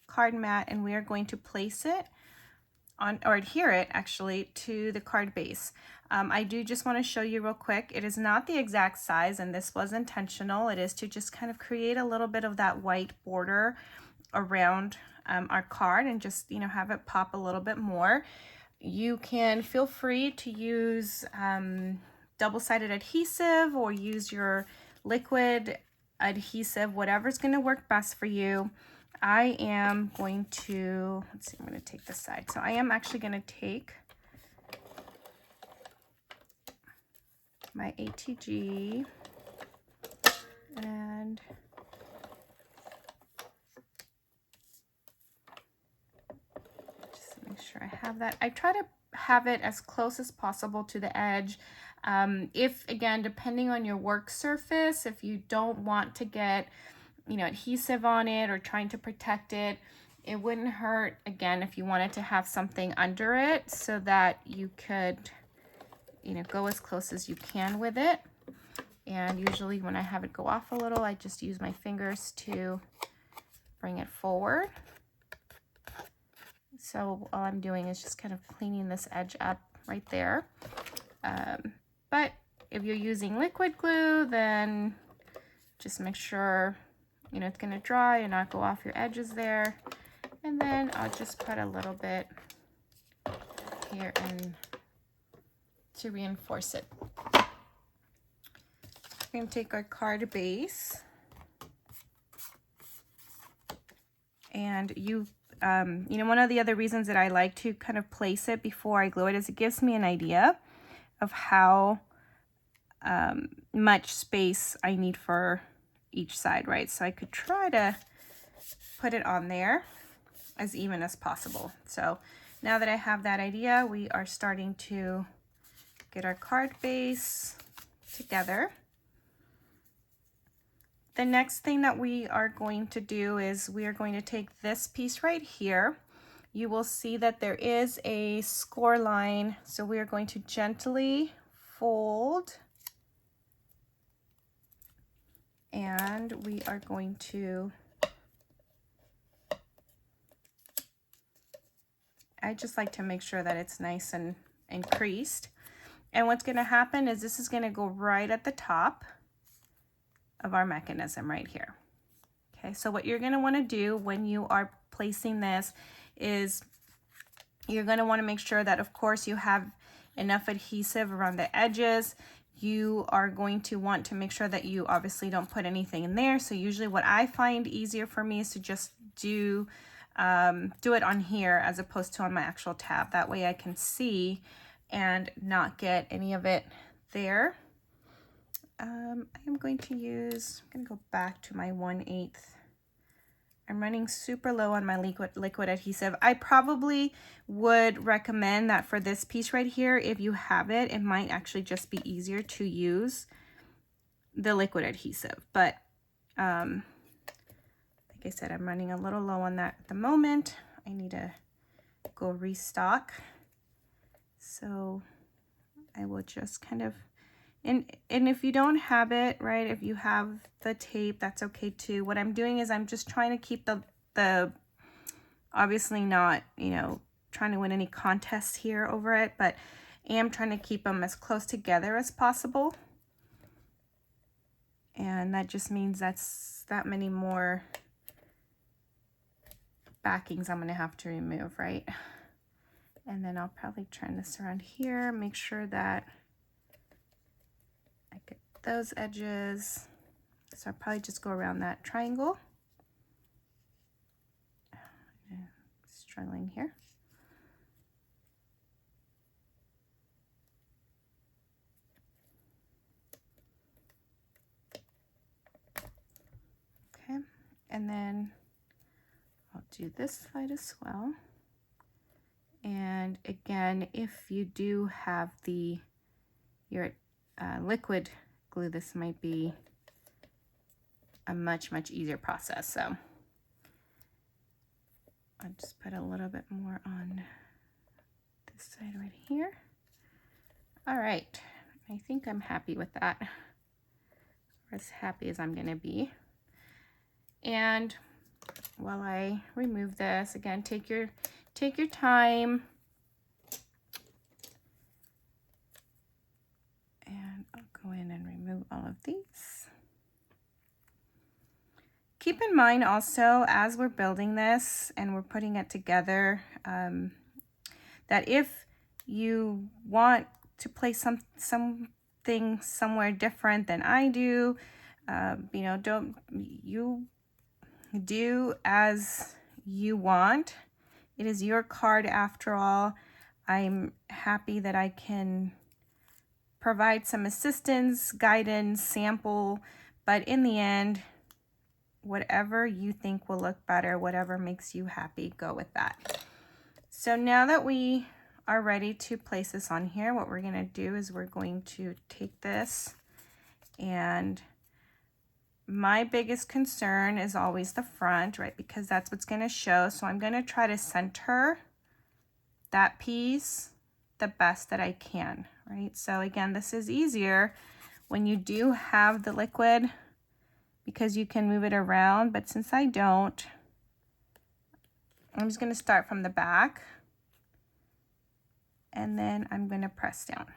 card mat and we are going to place it on, or adhere it actually, to the card base. I do just want to show you real quick, it is not the exact size, and this was intentional. It is to just kind of create a little bit of that white border around our card and just, you know, have it pop a little bit more. You can feel free to use double-sided adhesive or use your liquid adhesive, whatever's going to work best for you. I am going to, let's see, I'm going to take this side. So I am actually going to take my ATG and just make sure I have that. I try to have it as close as possible to the edge. If, again, depending on your work surface, if you don't want to get, you know, adhesive on it or trying to protect it, it wouldn't hurt, again, if you wanted to have something under it so that you could, you know, go as close as you can with it. And usually when I have it go off a little, I just use my fingers to bring it forward. So all I'm doing is just kind of cleaning this edge up right there. But if you're using liquid glue, then just make sure, you know, it's going to dry and not go off your edges there. And then I'll just put a little bit here and to reinforce it. We're going to take our card base, and you know, one of the other reasons that I like to kind of place it before I glue it is it gives me an idea of how much space I need for each side, right? So I could try to put it on there as even as possible. So now that I have that idea, we are starting to get our card base together. The next thing that we are going to do is we are going to take this piece right here. You will see that there is a score line, so we are going to gently fold, and we are going to, I just like to make sure that it's nice and creased. And what's going to happen is this is going to go right at the top of our mechanism right here. Okay, so what you're going to want to do when you are placing this is you're going to want to make sure that, of course, you have enough adhesive around the edges. You are going to want to make sure that you obviously don't put anything in there. So usually what I find easier for me is to just do it on here as opposed to on my actual tab. That way I can see and not get any of it there. I'm going to go back to my 1/8. I'm running super low on my liquid adhesive. I probably would recommend that for this piece right here, if you have it, it might actually just be easier to use the liquid adhesive. But like I said, I'm running a little low on that at the moment. I need to go restock. So I will just kind of, and if you don't have it, right, if you have the tape, that's okay too. What I'm doing is I'm just trying to keep the obviously not, you know, trying to win any contests here over it, but am trying to keep them as close together as possible. And that just means that's that many more backings I'm going to have to remove, right? And then I'll probably turn this around here, make sure that I get those edges. So I'll probably just go around that triangle. Struggling here. Okay, and then I'll do this side as well. And again, if you do have your liquid glue, this might be a much easier process. So I'll just put a little bit more on this side right here. All right, I think I'm happy with that, or as happy as I'm gonna be. And while I remove this, again, take your time. And I'll go in and remove all of these. Keep in mind also, as we're building this and we're putting it together, that if you want to place something somewhere different than I do, you know, you do as you want. It is your card after all. I'm happy that I can provide some assistance, guidance, sample, but in the end, whatever you think will look better, whatever makes you happy, go with that. So now that we are ready to place this on here, what we're going to do is we're going to take this, and my biggest concern is always the front, right? Because that's what's going to show. So I'm going to try to center that piece the best that I can, right? So again, this is easier when you do have the liquid because you can move it around, but since I don't, I'm just going to start from the back, and then I'm going to press down.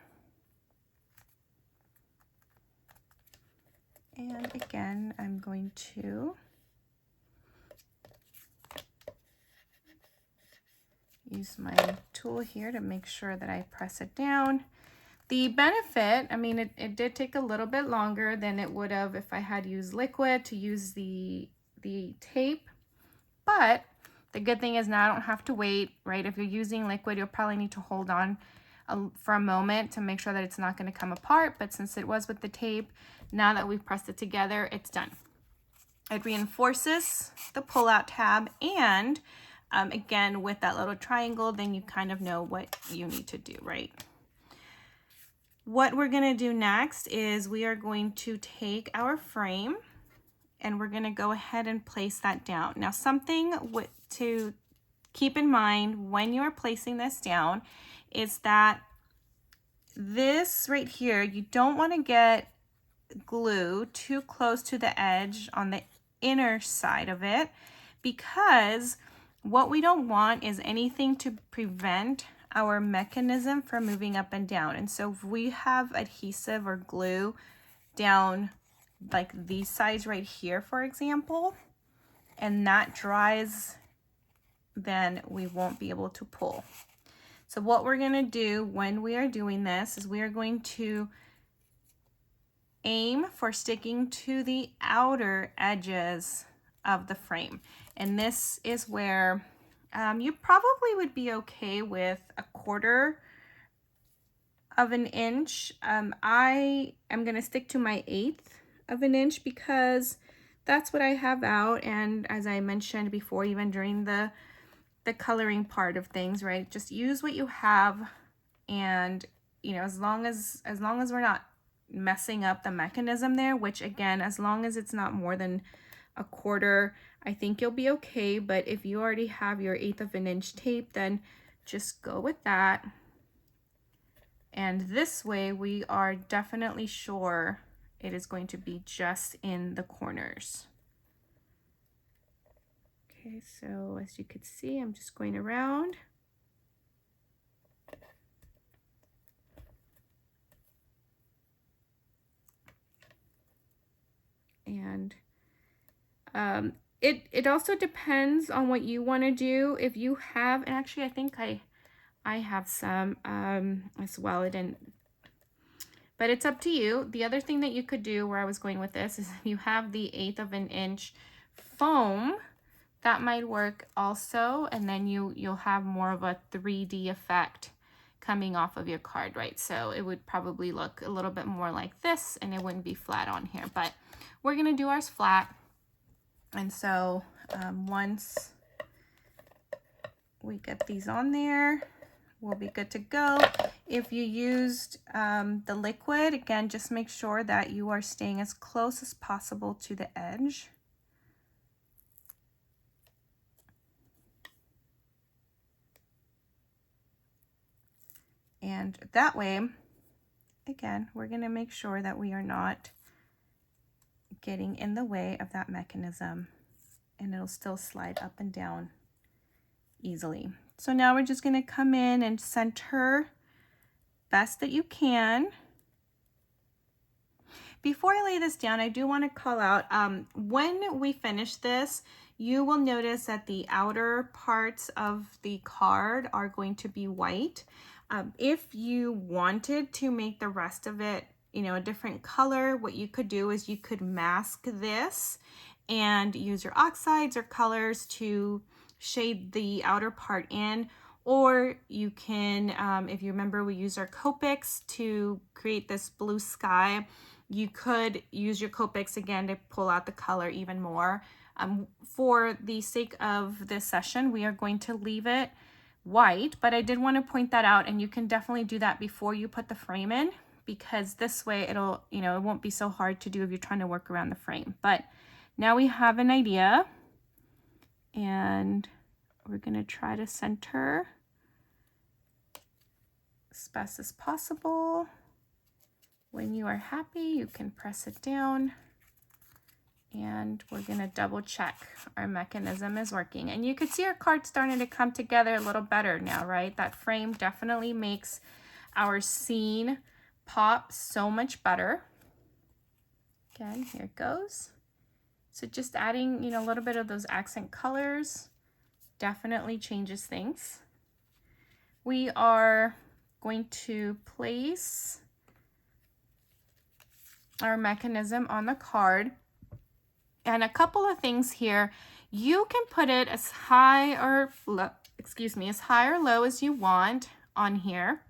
And again, I'm going to use my tool here to make sure that I press it down. The benefit, I mean, it did take a little bit longer than it would have if I had used liquid to use the tape, but the good thing is now I don't have to wait, right? If you're using liquid, you'll probably need to hold on for a moment to make sure that it's not going to come apart, but since it was with the tape, now that we've pressed it together, it's done. It reinforces the pull-out tab, and again, with that little triangle, then you kind of know what you need to do, right? What we're gonna do next is we are going to take our frame and we're gonna go ahead and place that down. Now, something to keep in mind when you are placing this down is that this right here, you don't wanna get glue too close to the edge on the inner side of it, because what we don't want is anything to prevent our mechanism from moving up and down. And so if we have adhesive or glue down like these sides right here, for example, and that dries, then we won't be able to pull. So what we're going to do when we are doing this is we are going to aim for sticking to the outer edges of the frame. And this is where you probably would be okay with 1/4 of an inch. I am going to stick to my 1/8 of an inch because that's what I have out. And as I mentioned before, even during the coloring part of things, right? Just use what you have, and you know, as long as we're not messing up the mechanism there, which again, as long as it's not more than 1/4, I think you'll be okay. But if you already have your 1/8 of an inch tape, then just go with that. And this way we are definitely sure it is going to be just in the corners. Okay, so as you can see, I'm just going around. And it also depends on what you want to do. If you have, and actually I think I have some as well. It didn't, but it's up to you. The other thing that you could do, where I was going with this, is if you have the 1/8 of an inch foam, that might work also, and then you'll have more of a 3D effect coming off of your card, right? So it would probably look a little bit more like this, and it wouldn't be flat on here, but we're gonna do ours flat. And so once we get these on there, we'll be good to go. If you used the liquid, again, just make sure that you are staying as close as possible to the edge. And that way, again, we're going to make sure that we are not getting in the way of that mechanism, and it'll still slide up and down easily. So now we're just going to come in and center best that you can. Before I lay this down, I do want to call out, when we finish this, you will notice that the outer parts of the card are going to be white. If you wanted to make the rest of it, you know, a different color, what you could do is you could mask this and use your oxides or colors to shade the outer part in. Or you can, if you remember, we use our Copics to create this blue sky. You could use your Copics again to pull out the color even more. For the sake of this session, we are going to leave it white, but I did want to point that out, and you can definitely do that before you put the frame in, because this way it'll, you know, it won't be so hard to do if you're trying to work around the frame. But now we have an idea, and we're going to try to center as best as possible. When you are happy, you can press it down, and we're going to double check our mechanism is working. And you could see our card starting to come together a little better now, right? That frame definitely makes our scene pop so much better. Again, here it goes. So just adding, you know, a little bit of those accent colors definitely changes things. we are going to place our mechanism on the card. And a couple of things here, you can put it as high or low, as high or low as you want on here.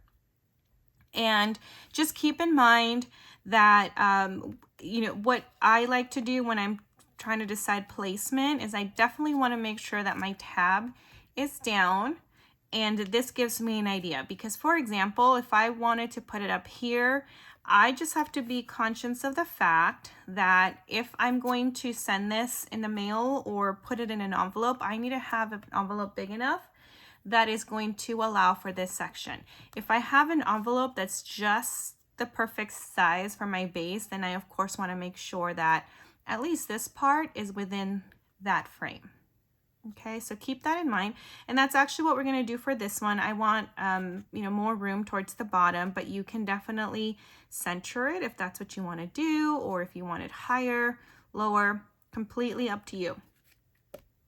And just keep in mind that, you know, what I like to do when I'm trying to decide placement is I definitely want to make sure that my tab is down. And this gives me an idea because, for example, if I wanted to put it up here, I just have to be conscious of the fact that if I'm going to send this in the mail or put it in an envelope, I need to have an envelope big enough that is going to allow for this section. If I have an envelope that's just the perfect size for my base, then I of course want to make sure that at least this part is within that frame. Okay, so keep that in mind. And that's actually what we're going to do for this one. I want, you know, more room towards the bottom, but you can definitely center it if that's what you want to do, or if you want it higher, lower, completely up to you.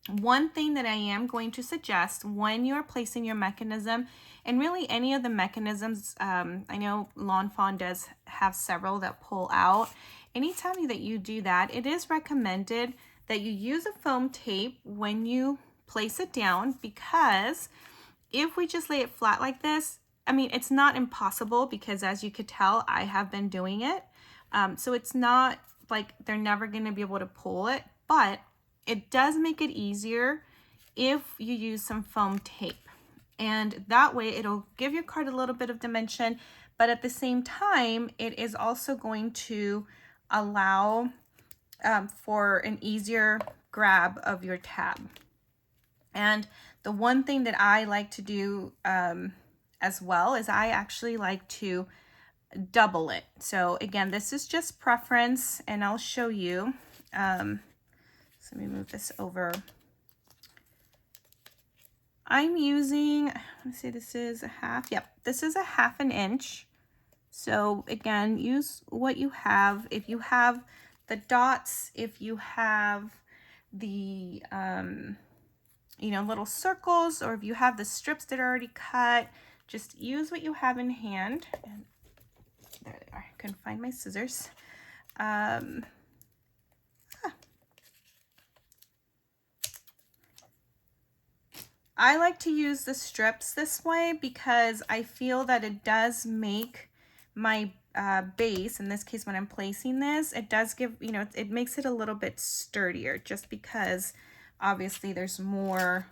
One thing that I am going to suggest when you're placing your mechanism, and really any of the mechanisms, I know Lawn Fawn does have several that pull out. Anytime that you do that, it is recommended that you use a foam tape when you place it down, because if we just lay it flat like this, I mean, it's not impossible, because as you could tell, I have been doing it. So it's not like they're never gonna be able to pull it, but it does make it easier if you use some foam tape. And that way it'll give your card a little bit of dimension, but at the same time, it is also going to allow for an easier grab of your tab. And the one thing that I like to do as well is I actually like to double it. So again, this is just preference, and I'll show you. So let me move this over. I'm using, let's see, this is a half. Yep, this is a 1/2 inch. So again, use what you have. If you have the dots, if you have the, you know, little circles, or if you have the strips that are already cut, just use what you have in hand. And there they are. I couldn't find my scissors. I like to use the strips this way because I feel that it does make my base, in this case when I'm placing this, it does give, you know, it makes it a little bit sturdier, just because obviously there's more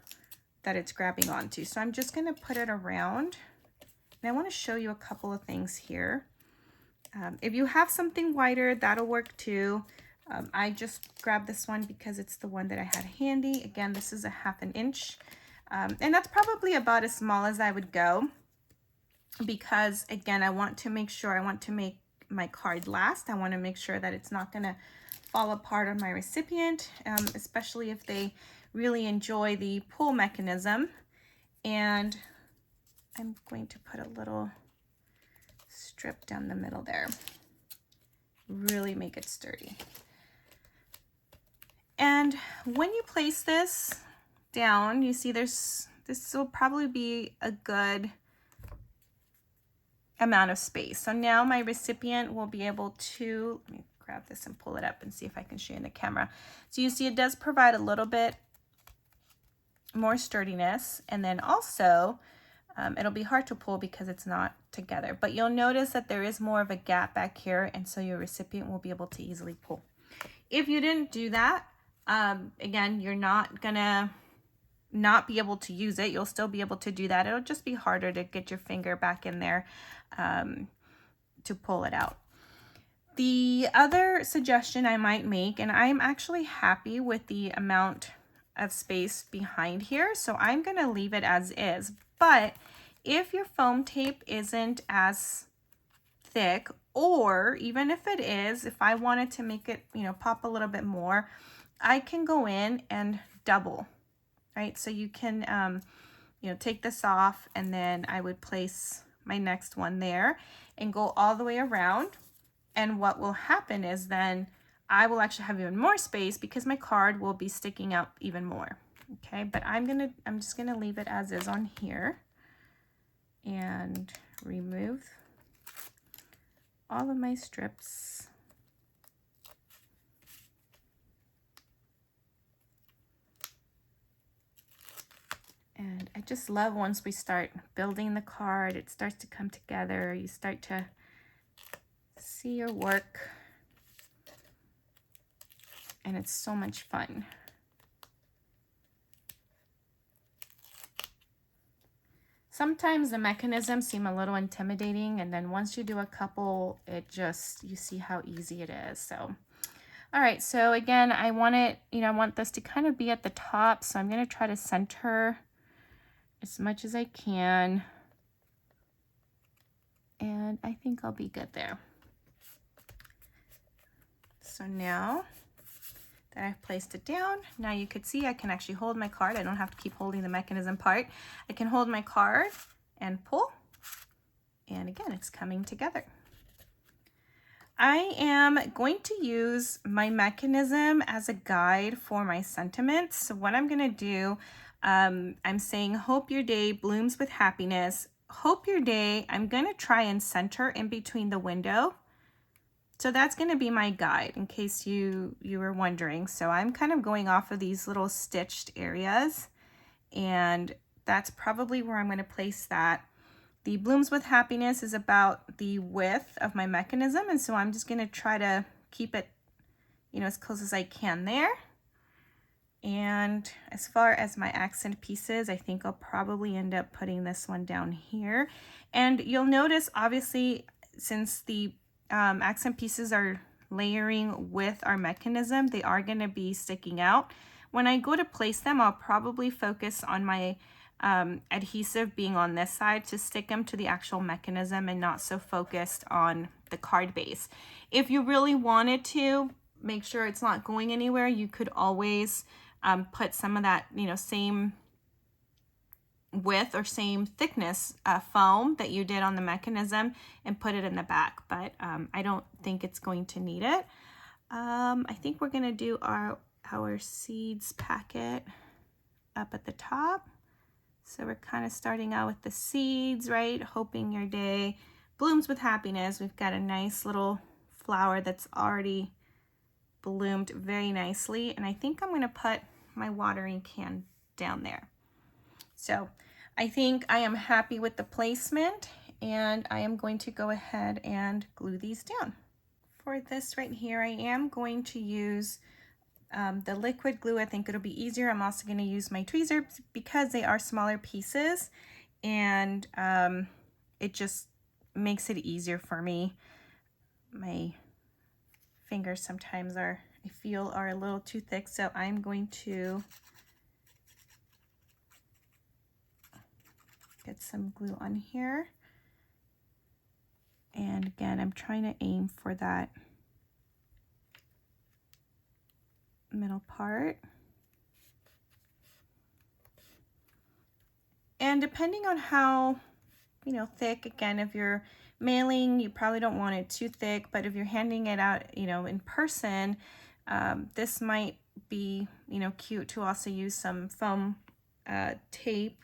that it's grabbing onto. So I'm just going to put it around, and I want to show you a couple of things here. If you have something wider, that'll work too. I just grabbed this one because it's the one that I had handy. Again, this is a 1/2 inch. And that's probably about as small as I would go, because again, I want to make sure, I want to make my card last. I want to make sure that it's not going to fall apart on my recipient, especially if they really enjoy the pull mechanism. And I'm going to put a little strip down the middle there. Really make it sturdy. And when you place this down, you see this will probably be a good amount of space. So now my recipient will be able to, let me grab this and pull it up and see if I can show you in the camera. So you see it does provide a little bit more sturdiness, and then also it'll be hard to pull because it's not together, but you'll notice that there is more of a gap back here, and so your recipient will be able to easily pull. If you didn't do that, again, you're not gonna not be able to use it. You'll still be able to do that. It'll just be harder to get your finger back in there to pull it out. The other suggestion I might make, and I'm actually happy with the amount of space behind here, so I'm going to leave it as is. But if your foam tape isn't as thick, or even if it is, if I wanted to make it, you know, pop a little bit more, I can go in and double. Right, so you can, you know, take this off, and then I would place my next one there and go all the way around. And what will happen is then I will actually have even more space because my card will be sticking out even more. Okay, but I'm just gonna leave it as is on here. and remove all of my strips. And I just love once we start building the card, it starts to come together. You start to see your work, and it's so much fun. Sometimes the mechanisms seem a little intimidating, and then once you do a couple, you see how easy it is. So, all right, so again, I want it, I want this to kind of be at the top, so I'm gonna try to center as much as I can. And I think I'll be good there. So now that I've placed it down, now you could see I can actually hold my card. I don't have to keep holding the mechanism part. I can hold my card and pull. And again, it's coming together. I am going to use my mechanism as a guide for my sentiments. So what I'm gonna do, I'm saying, hope your day blooms with happiness. Hope your day, I'm gonna try and center in between the window. So that's gonna be my guide in case you were wondering. So I'm kind of going off of these little stitched areas, and that's probably where I'm gonna place that. The blooms with happiness is about the width of my mechanism, and so I'm just gonna try to keep it, as close as I can there. And as far as my accent pieces, I think I'll probably end up putting this one down here. And you'll notice, obviously, since the accent pieces are layering with our mechanism, they are gonna be sticking out. When I go to place them, I'll probably focus on my adhesive being on this side to stick them to the actual mechanism and not so focused on the card base. If you really wanted to make sure it's not going anywhere, you could always put some of that, same width or same thickness foam that you did on the mechanism and put it in the back, but I don't think it's going to need it. I think we're gonna do our seeds packet up at the top. So we're kind of starting out with the seeds, right? Hoping your day blooms with happiness. We've got a nice little flower that's already bloomed very nicely. And I think I'm gonna put my watering can down there. So I think I am happy with the placement, and I am going to go ahead and glue these down. For this right here, I am going to use the liquid glue. I think it'll be easier. I'm also going to use my tweezers because they are smaller pieces, and it just makes it easier for me. My fingers sometimes I feel are a little too thick, so I'm going to get some glue on here. And again, I'm trying to aim for that middle part. And depending on how, thick, again, if you're mailing, you probably don't want it too thick, but if you're handing it out, in person, this might be, cute to also use some foam tape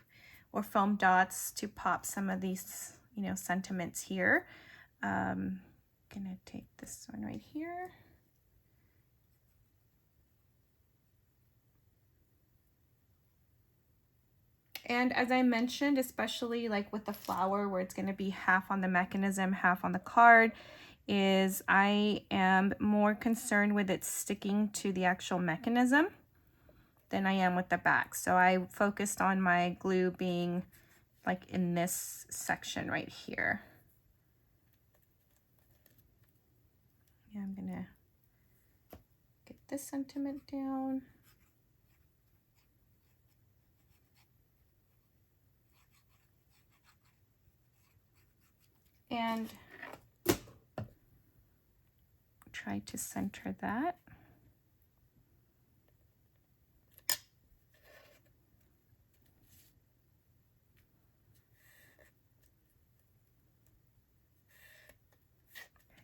or foam dots to pop some of these, sentiments here. Gonna take this one right here. And as I mentioned, especially like with the flower where it's going to be half on the mechanism, half on the card, is I am more concerned with it sticking to the actual mechanism than I am with the back. So I focused on my glue being like in this section right here. Yeah, I'm gonna get this sentiment down. And try to center that.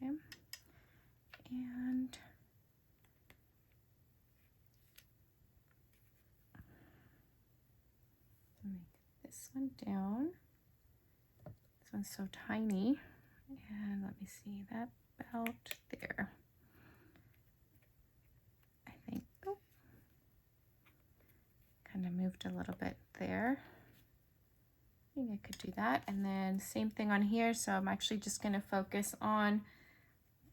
Okay. And make this one down. This one's so tiny. And let me see that about there. I think, oh, kind of moved a little bit there. I think I could do that. And then same thing on here. So I'm actually just going to focus on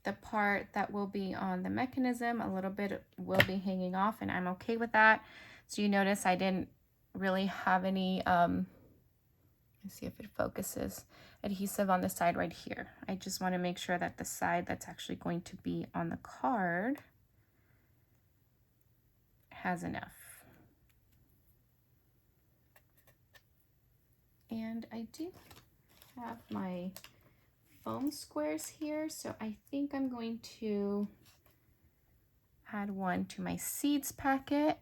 the part that will be on the mechanism. A little bit will be hanging off, and I'm okay with that. So you notice I didn't really have any, let's see if it focuses, adhesive on the side right here. I just want to make sure that the side that's actually going to be on the card has enough. And I do have my foam squares here, so I think I'm going to add one to my seeds packet.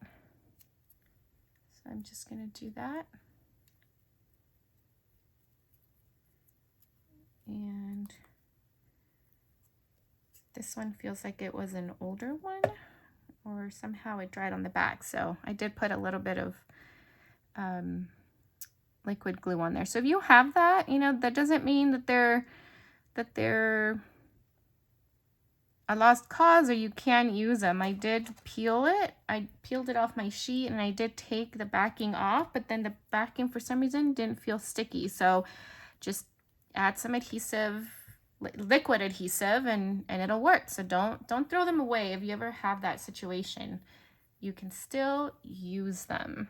So I'm just going to do that. And this one feels like it was an older one, or somehow it dried on the back. So I did put a little bit of liquid glue on there. So if you have that, you know, that doesn't mean that they're a lost cause or you can't use them. I did peel it. I peeled it off my sheet and I did take the backing off, but then the backing for some reason didn't feel sticky. So just add some adhesive, liquid adhesive, and it'll work. So don't throw them away. If you ever have that situation, you can still use them.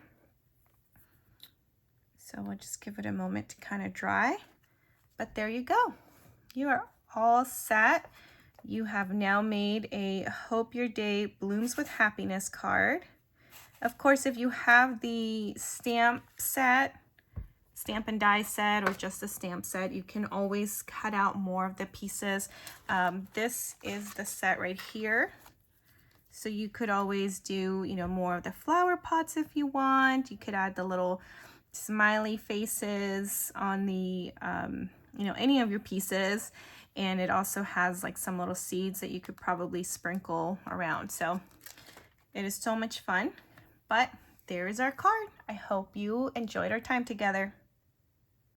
So we'll just give it a moment to kind of dry. But there you go. You are all set. You have now made a Hope Your Day Blooms with Happiness card. Of course, if you have the stamp set, stamp and die set, or just the stamp set, you can always cut out more of the pieces. This is the set right here. So you could always do, you know, more of the flower pots if you want. You could add the little smiley faces on the, you know, any of your pieces. And it also has like some little seeds that you could probably sprinkle around. So it is so much fun. But there is our card. I hope you enjoyed our time together.